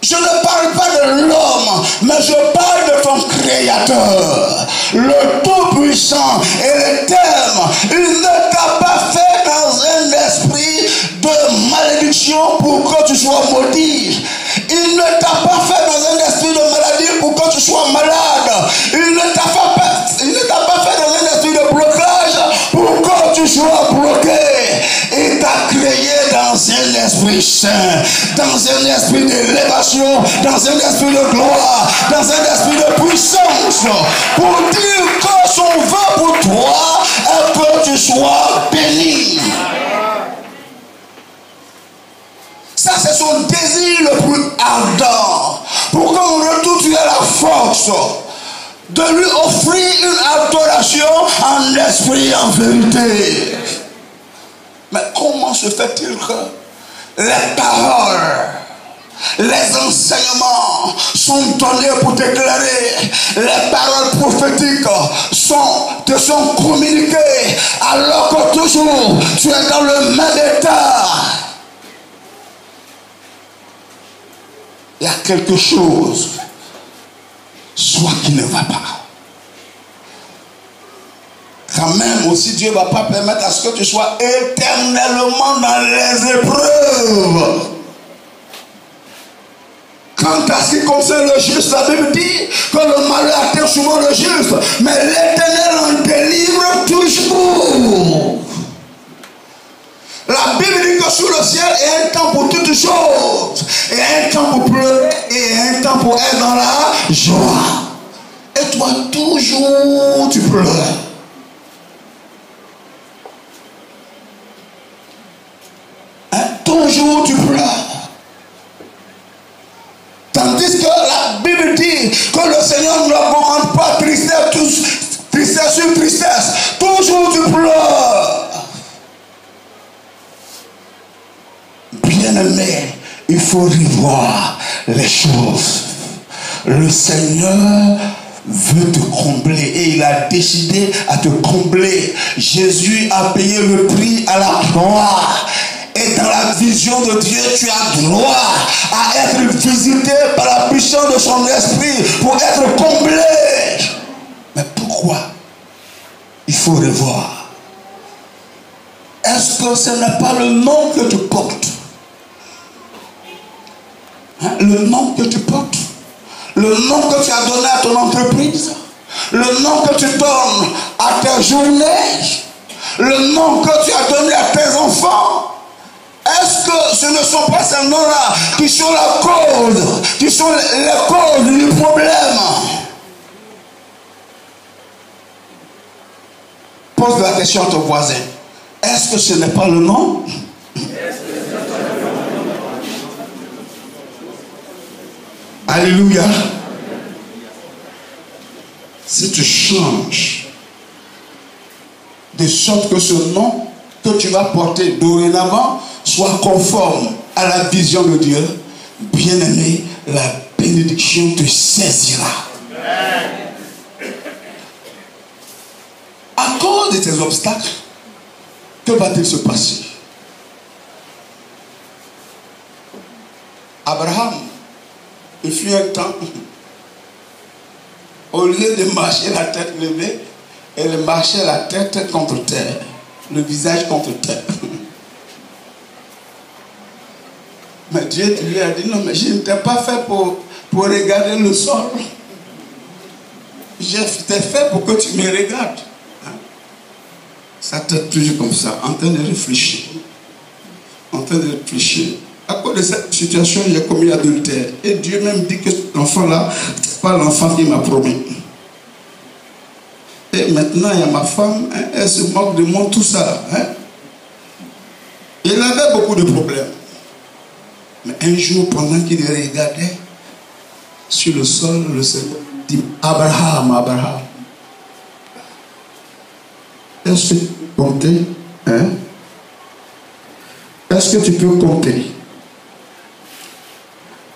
Je ne parle pas de l'homme, mais je parle de ton Créateur, le Tout-Puissant et l'Éterne. Il ne t'a pas fait dans un esprit de malédiction pour que tu sois maudit. Il ne t'a pas fait dans un esprit de maladie pour que tu sois malade. Il ne t'a pas fait dans un esprit de blocage pour que tu sois bloqué. Il t'a créé dans un esprit saint, dans un esprit d'élévation, dans un esprit de gloire, dans un esprit de puissance, pour dire que son vœu pour toi est que tu sois béni. Ça, c'est son désir le plus ardent, pour qu'en retour tu aies la force de lui offrir une adoration en esprit et en vérité. Mais comment se fait-il que les paroles, les enseignements sont donnés pour t'éclairer, les paroles prophétiques te sont communiquées, alors que toujours tu es dans le même état? Il y a quelque chose, soit qui ne va pas. Quand même aussi, Dieu ne va pas permettre à ce que tu sois éternellement dans les épreuves. Quant à ce qui concerne le juste, la Bible dit que le malheur atteint souvent le juste, mais l'Éternel en délivre toujours. La Bible dit que sous le ciel, il y a un temps pour toutes choses. Il y a un temps pour pleurer et il y a un temps pour être dans la joie. Et toi, toujours, tu pleures. Toujours, tu pleures. Tandis que la Bible dit que le Seigneur ne commande pas tristesse sur tristesse. Toujours, tu pleures. Bien-aimé, il faut revoir les choses. Le Seigneur veut te combler et il a décidé à te combler. Jésus a payé le prix à la croix. Et dans la vision de Dieu, tu as droit à être visité par la puissance de son esprit pour être comblé. Mais pourquoi? Il faut revoir. Est-ce que ce n'est pas le nom que tu portes? Le nom que tu portes, le nom que tu as donné à ton entreprise, le nom que tu donnes à tes journées, le nom que tu as donné à tes enfants. Est-ce que ce ne sont pas ces noms-là qui sont la cause, qui sont les causes du problème? Pose la question à ton voisin. Est-ce que ce n'est pas le nom? Alléluia. Si tu changes de sorte que ce nom que tu vas porter dorénavant soit conforme à la vision de Dieu, bien-aimé, la bénédiction te saisira. À cause de tes obstacles, que va-t-il se passer? Abraham, il fut un temps, au lieu de marcher la tête levée, il marchait la tête contre terre, le visage contre terre. Mais Dieu lui a dit, non, mais je ne t'ai pas fait pour regarder le sol. j'ai t'ai fait pour que tu me regardes. Hein? Ça t'est toujours comme ça, en train de réfléchir. En train de réfléchir. À cause de cette situation, j'ai commis adultère. Et Dieu même dit que cet enfant-là, c'est pas l'enfant qui m'a promis. Et maintenant, il y a ma femme, hein, elle se moque de moi, tout ça. Hein? Il avait beaucoup de problèmes. Mais un jour, pendant qu'il regardait sur le sol, le Seigneur dit, Abraham, Abraham, est-ce que tu peux compter? Hein? Est-ce que tu peux compter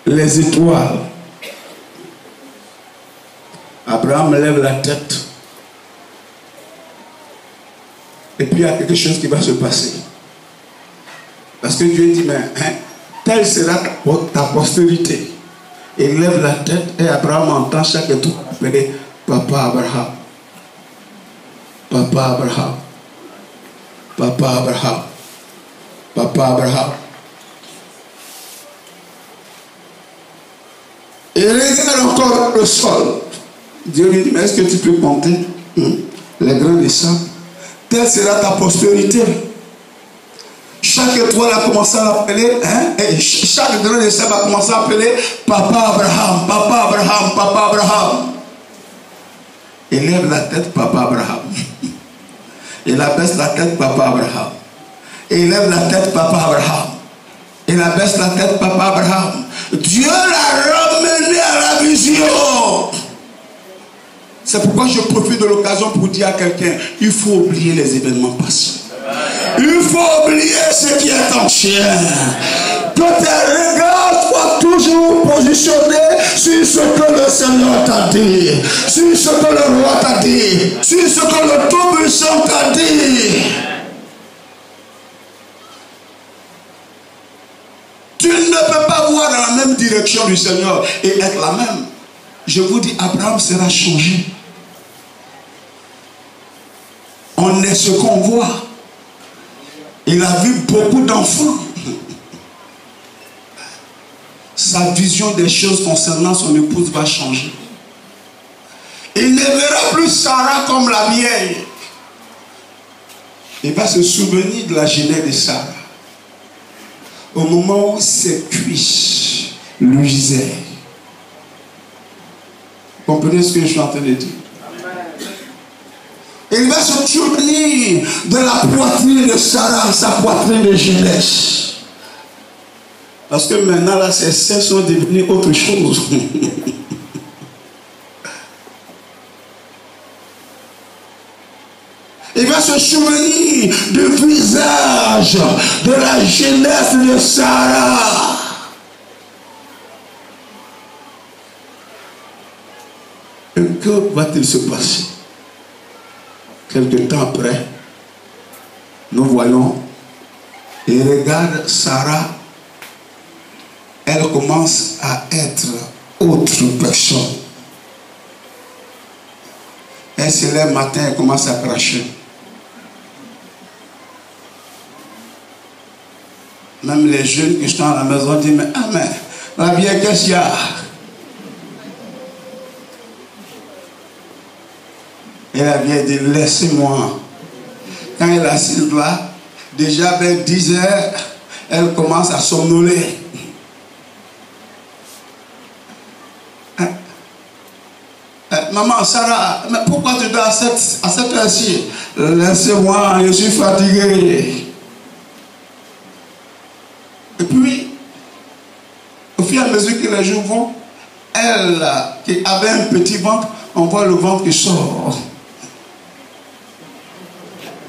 les étoiles? Abraham lève la tête. Et puis il y a quelque chose qui va se passer. Parce que Dieu dit, mais hein, telle sera ta postérité. Il lève la tête et Abraham entend chaque tour appeler Papa Abraham. Papa Abraham. Papa Abraham. Papa Abraham. Et regarde encore le sol. Dieu lui dit, mais est-ce que tu peux compter les grains de sable? Telle sera ta postérité. Chaque étoile a commencé à l'appeler, hein, et chaque grain de sable a commencé à appeler Papa Abraham, Papa Abraham, Papa Abraham. Il lève la tête, Papa Abraham. Il abaisse la tête, Papa Abraham. Il lève la tête, Papa Abraham. Il abaisse la tête, Papa Abraham. Dieu l'a ramené à la vision. C'est pourquoi je profite de l'occasion pour dire à quelqu'un, il faut oublier les événements passés. Il faut oublier ce qui est ancien. Que tes regards soient toujours positionnés sur ce que le Seigneur t'a dit, sur ce que le roi t'a dit, sur ce que le Tout-Puissant t'a dit. Tu ne peux pas voir dans la même direction du Seigneur et être la même. Je vous dis, Abraham sera changé. On est ce qu'on voit. Il a vu beaucoup d'enfants. Sa vision des choses concernant son épouse va changer. Il ne verra plus Sarah comme la vieille. Il va se souvenir de la jeunesse de Sarah. Au moment où ses cuisses luisaient. Vous comprenez ce que je suis en train de dire? Il va se souvenir de la poitrine de Sarah, sa poitrine de jeunesse. Parce que maintenant, là, ses seins sont devenus autre chose. Il va se souvenir du visage de la jeunesse de Sarah. Et que va-t-il se passer? Quelque temps après, nous voyons, et regarde Sarah, elle commence à être autre personne. Elle se lève le matin, elle commence à cracher. Même les jeunes qui sont à la maison disent, mais ah mais, la vieille, qu'est-ce qu'il y a? Et la vieille dit, laissez-moi. Quand elle est assise là, déjà vers 10 heures, elle commence à somnoler. Maman, Sarah, mais pourquoi tu dors à cette heure-ci? Laissez-moi, je suis fatigué. Et puis, au fur et à mesure que les jours vont, elle qui avait un petit ventre, on voit le ventre qui sort.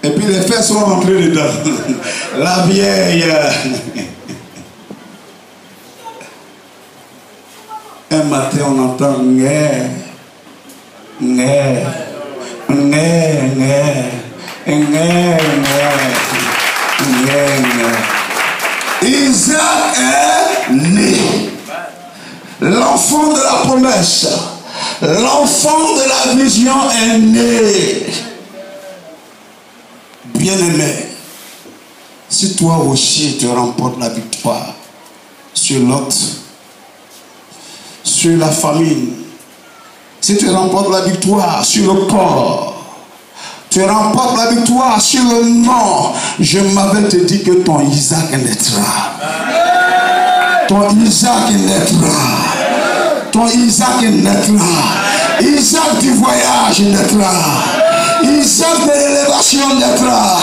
Et puis les fesses sont rentrées dedans. La vieille. Un matin, on entend Ngé, Ngé, Ngé, Ngé, Ngé, Ngé. Isaac est né. L'enfant de la promesse, l'enfant de la vision est né. Bien-aimé, si toi aussi tu remportes la victoire sur l'autre, sur la famine, Si tu remportes la victoire sur le corps, tu remportes la victoire sur le nom, je m'avais te dit que ton Isaac naîtra. Ton Isaac naîtra. Ton Isaac naîtra. Isaac du voyage naîtra. Isaac de l'élévation naîtra.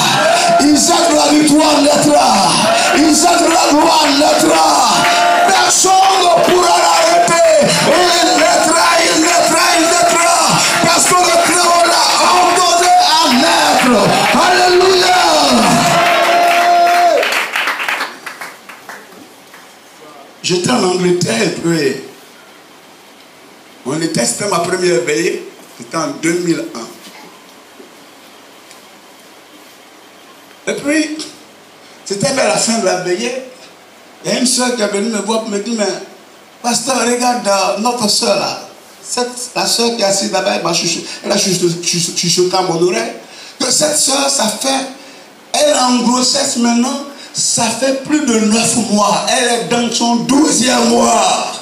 Isaac de la victoire naîtra. Isaac de la gloire naîtra. Personne ne pourra l'arrêter. Il naîtra, il naîtra, il naîtra. Parce que le Créole l'a ordonné à naître. Alléluia. J'étais en Angleterre et puis on était, c'était ma première veillée, c'était en 2001. Et puis, c'était vers la fin de la veillée, il y a une soeur qui est venue me voir et me dit, mais pasteur, regarde notre soeur là, la soeur qui est assise là-bas, elle a chuchoté à mon oreille, que cette soeur, ça fait, elle est en grossesse maintenant, ça fait plus de 9 mois, elle est dans son 12e mois.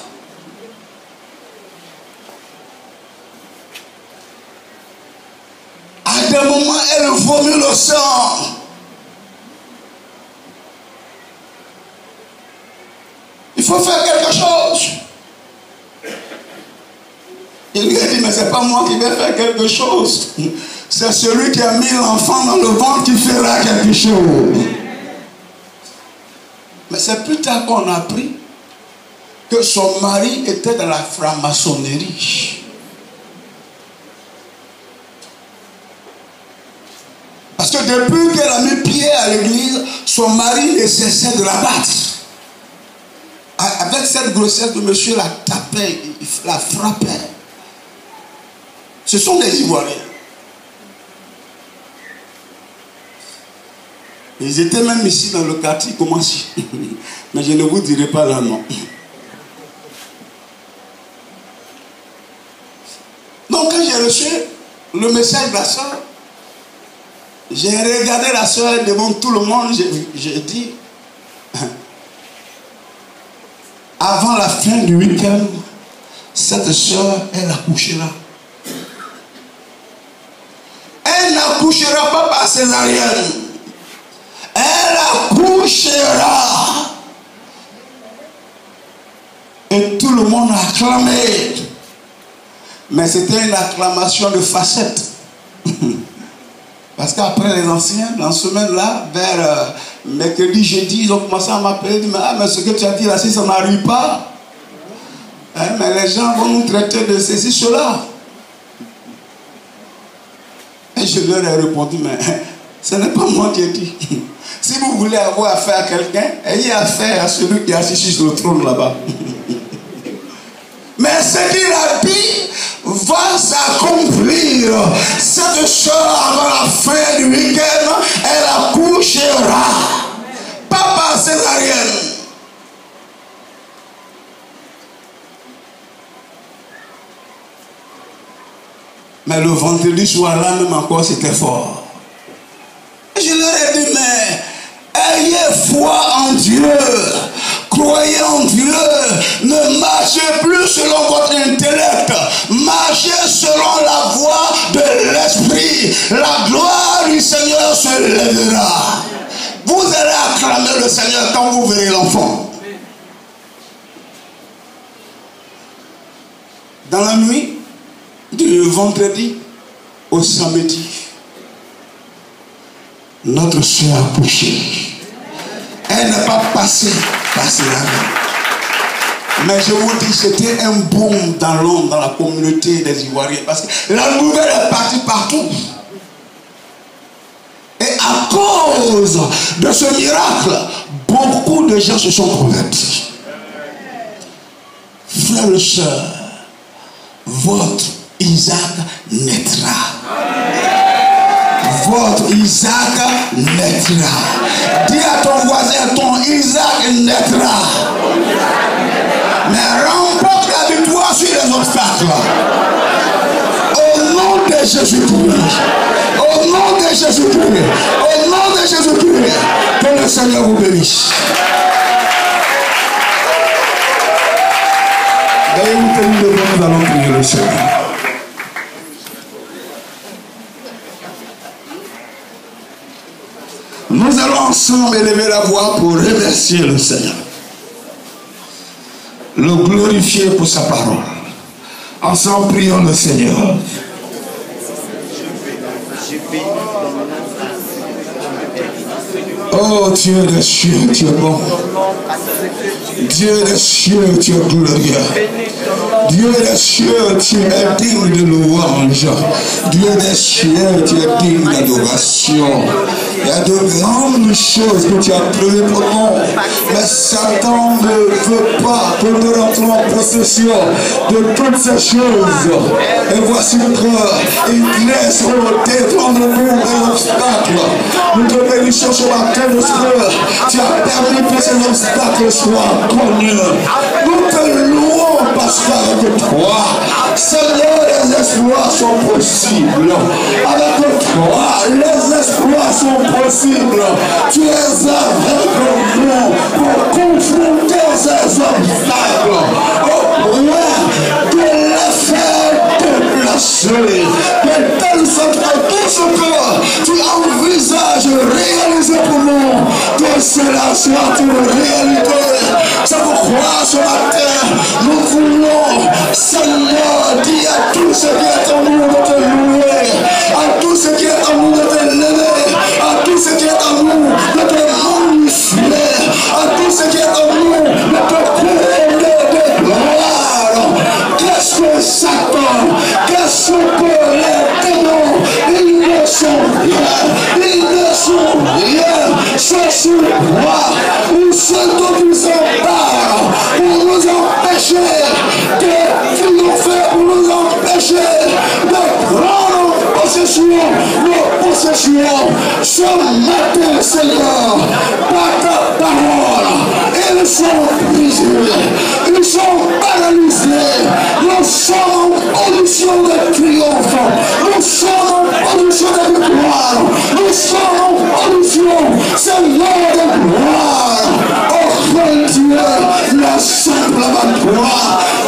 À des moments, elle vomit le sang. Il faut faire quelque chose. Il lui a dit, mais ce n'est pas moi qui vais faire quelque chose. C'est celui qui a mis l'enfant dans le ventre qui fera quelque chose. Mais c'est plus tard qu'on a appris que son mari était dans la franc-maçonnerie. Parce que depuis qu'elle a mis pied à l'église, son mari ne cessait de la battre. Avec cette grossesse, le monsieur la tapait, il la frappait. Ce sont des Ivoiriens. Ils étaient même ici dans le quartier, comment si. Mais je ne vous dirai pas leur nom. Donc quand j'ai reçu le message de la soeur, j'ai regardé la soeur devant tout le monde, j'ai dit, avant la fin du week-end, cette soeur, elle accouchera. Elle n'accouchera pas par césarienne. Elle accouchera. Et tout le monde a acclamé. Mais c'était une acclamation de facette. Parce qu'après les anciens, dans ce semaine-là, vers mercredi, jeudi, ils ont commencé à m'appeler. Mais ce que tu as dit là, si ça n'arrive pas, hein, mais les gens vont nous traiter de ceci, cela. Et je leur ai répondu, mais ce n'est pas moi qui ai dit. Si vous voulez avoir affaire à quelqu'un, ayez affaire à celui qui est assis sur le trône là-bas. Mais ce qu'il a dit va s'accomplir. Cette soeur, avant la fin du week-end, elle accouchera. Pas par césarienne. Mais le vendredi soir là même encore c'était fort. Je leur ai dit, mais ayez foi en Dieu. Croyez en Dieu. Ne marchez plus selon votre intellect. Marchez selon la voie de l'esprit. La gloire du Seigneur se lèvera. Vous allez acclamer le Seigneur quand vous verrez l'enfant. Dans la nuit du vendredi au samedi, notre soeur a couché. Elle n'est pas passée par cela. Mais je vous dis, c'était un boom dans l'ombre, dans la communauté des Ivoiriens. Parce que la nouvelle est partie partout. Et à cause de ce miracle, beaucoup de gens se sont convertis. Frères et sœurs, votre Isaac naîtra. Votre Isaac naîtra. Dis à ton voisin, ton Isaac naîtra. Mais remporte la victoire sur les obstacles. Au nom de Jésus-Christ. Au nom de Jésus-Christ. Au nom de Jésus-Christ. Que le Seigneur vous bénisse. Veuillez vous tenir devant, nous allons prier le Seigneur. ensemble élever la voix pour remercier le Seigneur. Le glorifier pour sa parole. Ensemble, prions le Seigneur. Oh Dieu des cieux, tu es bon. Dieu des cieux, tu es glorieux. Dieu des cieux, tu es digne de louange. Dieu des cieux, tu es digne d'adoration. Il y a de grandes choses que tu as prévues pour nous. Mais Satan ne veut pas que nous rentrons en possession de toutes ces choses. Et voici qu'il laisse devant nous un obstacle. Nous te bénissons ce matin, notre frère. Tu as permis que ces obstacles soient connus. Nous te louons parce qu'avec toi, Seigneur, les exploits sont possibles. Avec toi, les exploits sont possibles. Tu es avec nous pour confronter ces obstacles au point de les faire déplacer. De telle sorte que tout ce que tu envisages réaliser pour nous, que cela soit une réalité. C'est pourquoi ce matin, nous voulons, Seigneur, dire à tout ce qui est en nous de te louer, à tout ce qui est en nous de te lever, à tout ce qui est en nous de te magnifier, à tout ce qui est en nous de te couronner de gloire. Qu'est-ce que Satan, qu'est-ce que les démons, ils ne sont rien, ils ne sont rien, c'est sur moi, où seul nous embarque pour nous empêcher de triompher, pour nous empêcher de prendre possession, nos possessions. Ce matin, Seigneur, par ta parole, ils sont brisés, ils sont paralysés. Nous sommes en position de triomphe, nous sommes en position de gloire, nous sommes en position, Seigneur, de gloire. Oh Dieu, l'ensemble avec toi,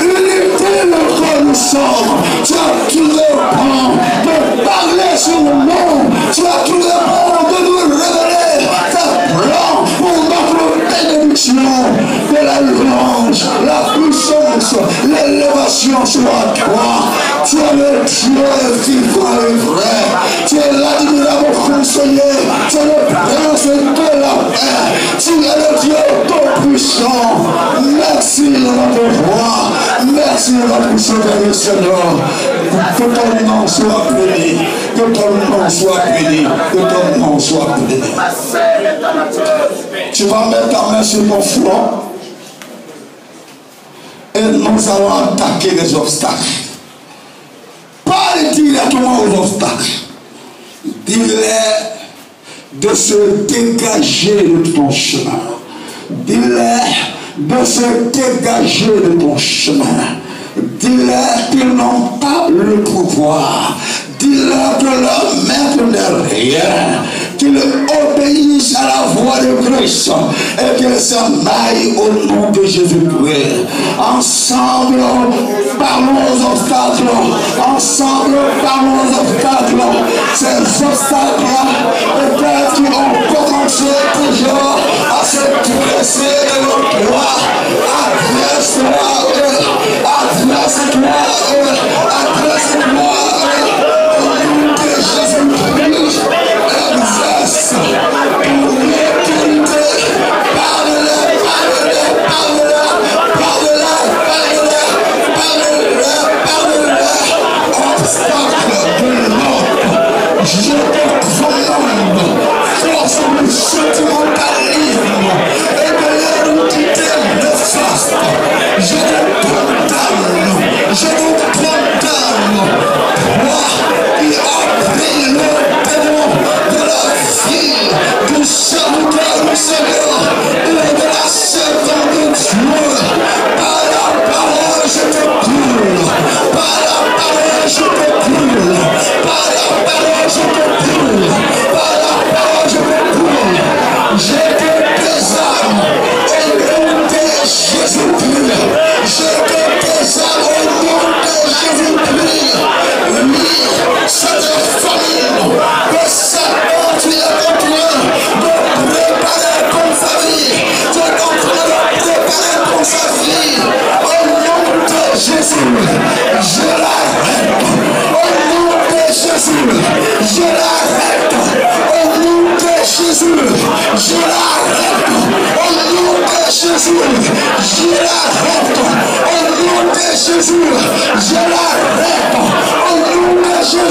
unité que nous sommes. Tu as trouvé bon de parler sur le monde, tu as trouvé bon de nous révéler tes plans pour notre bénédiction, de la louange, la puissance, l'élévation soit toi. Tu es le Dieu vivant et vrai, tu es l'admirable conseiller, tu es le prince de la paix, tu es le Dieu tout-puissant. Merci de notre roi, merci de notre Seigneur, Seigneur. Que ton nom soit béni, que ton nom soit béni, que ton nom soit béni. Tu vas mettre ta main sur ton front et nous allons attaquer les obstacles. Pas directement aux obstacles. Dis-leur de se dégager de ton chemin. Dis-leur de se dégager de ton chemin. Dis-leur qu'ils n'ont pas le pouvoir. Dis-leur que leur maître n'est rien. Qu'ils obéissent à la voix de Christ et qu'ils s'en aillent au nom de Jésus-Christ. Ensemble, parlons aux obstacles. Ensemble, parlons aux obstacles. Ces obstacles, peut-être qui ont commencé toujours à se dresser de notre droit. Adresse-toi à eux. Adresse-toi à eux. Adresse-toi à eux. Au nom de Jésus-Christ. Exerce ton autorité. Parle-leur, parle-leur, parle-leur, parle-leur, parle-leur, parle-leur. Obstacle de l'homme. Je te commande, force du sentimentalisme et de l'hérédité néfaste. Je te condamne, je te condamne. Toi qui as pris le démon de la vie, du serviteur du Seigneur et de la servante de Dieu, par la parole je te brûle, par la parole je te brûle, par la parole je te brûle, par la parole je te brûle. Je te désarme au nom de Jésus-Christ. Je te désarme au nom de Jésus-Christ. Oui, cette famille que Satan tu es en train de préparer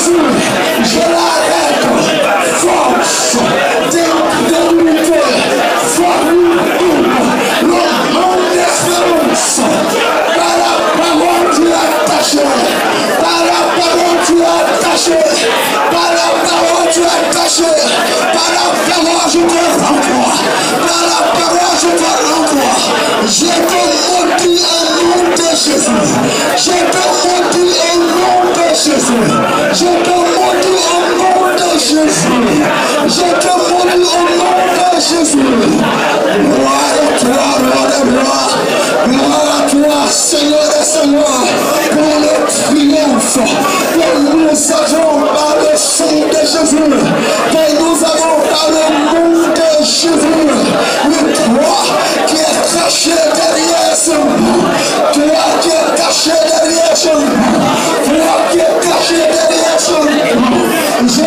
Jésus, je l'arrête. Force d'immunité, le nom d'espérance. Par la parole, tu es attaché. Par la parole, tu es attaché. Par la parole, tu es attaché. Par la parole, je te renvoie. Par la parole, je te renvoie. Je te maudis au nom de Jésus. Je te maudis au nom de Jésus. Je te maudis au nom de Jésus. Je te maudis au nom de Jésus. Gloire à toi, roi des rois. Gloire à toi, Seigneur des seigneurs. Pour le triomphe que nous avons par le sang de Jésus. Que nous avons par le nom de Jésus. Oui, toi qui es caché derrière ce nom. Toi qui es caché derrière ce nom. Toi qui es caché derrière ce nom. Je te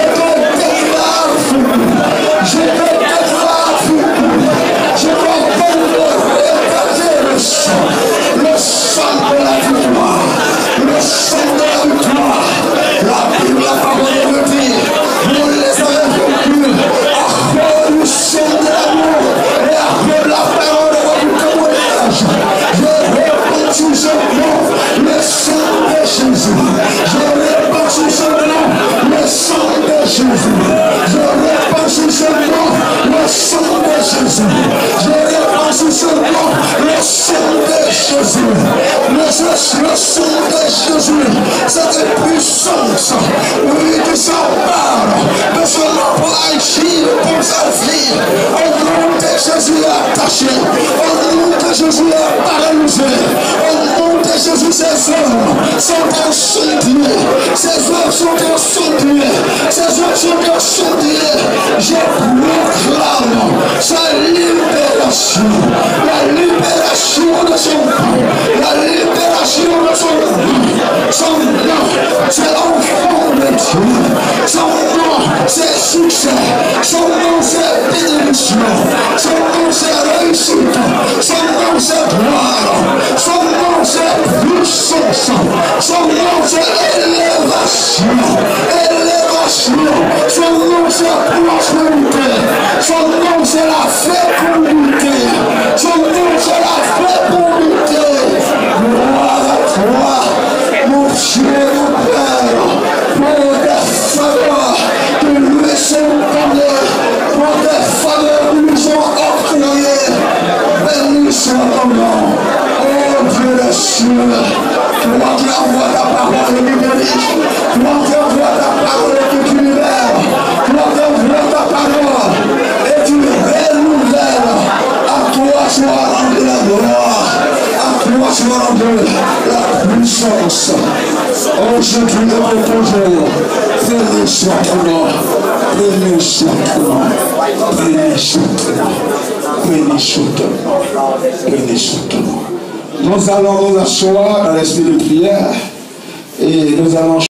déclare, je te déclare, je te donne de réparer le sang de la victoire, le sang de la victoire. La Bible, la parole me dit, vous les avez vaincus à cause du sang de l'amour et à cause de la parole de votre témoignage. Je répands sur ce nom le sang de Jésus. Je répands sur ce nom le sang de Jésus. Je répands sur ce nom le sang de Jésus. Je répands sur ce nom le sang de Jésus. Le sang de Jésus, cette puissance, oui, qui s'empare de ce nom pour agir pour sa vie. Au nom de Jésus attaché, au nom de Jésus paralysé, au nom de Jésus ses œuvres sont incendiées, ses œuvres sont incendiées, ses œuvres sont incendiées. Je proclame sa libération, la libération de son corps, la libération de son nom. Son nom, c'est l'enfant de Dieu. Son nom, c'est succès. Son nom, c'est bénédiction. Son nom, c'est réussite. Son nom, c'est gloire. Son nom, c'est puissance. Son nom, c'est élévation. Élévation. Son nom, c'est prospérité. Son nom, c'est la fécondité. Son nom, c'est la fécondité. Gloire à toi, mon Dieu, mon Père, pour des faveurs que lui sont données, pour des faveurs que lui sont octroyées. Béni soit ton nom, oh Dieu des cieux, toi qui envoies ta parole et qui bénit, toi qui envoies ta parole et qui libère, toi qui envoies ta parole et tu renouvelles. À toi soit rendue la gloire, à toi soit rendue la puissance. Aujourd'hui et pour toujours, béni soit ton nom, béni soit ton nom, béni soit ton nom, béni soit ton nom, béni soit ton nom. Nous allons nous asseoir dans l'esprit de prière et nous allons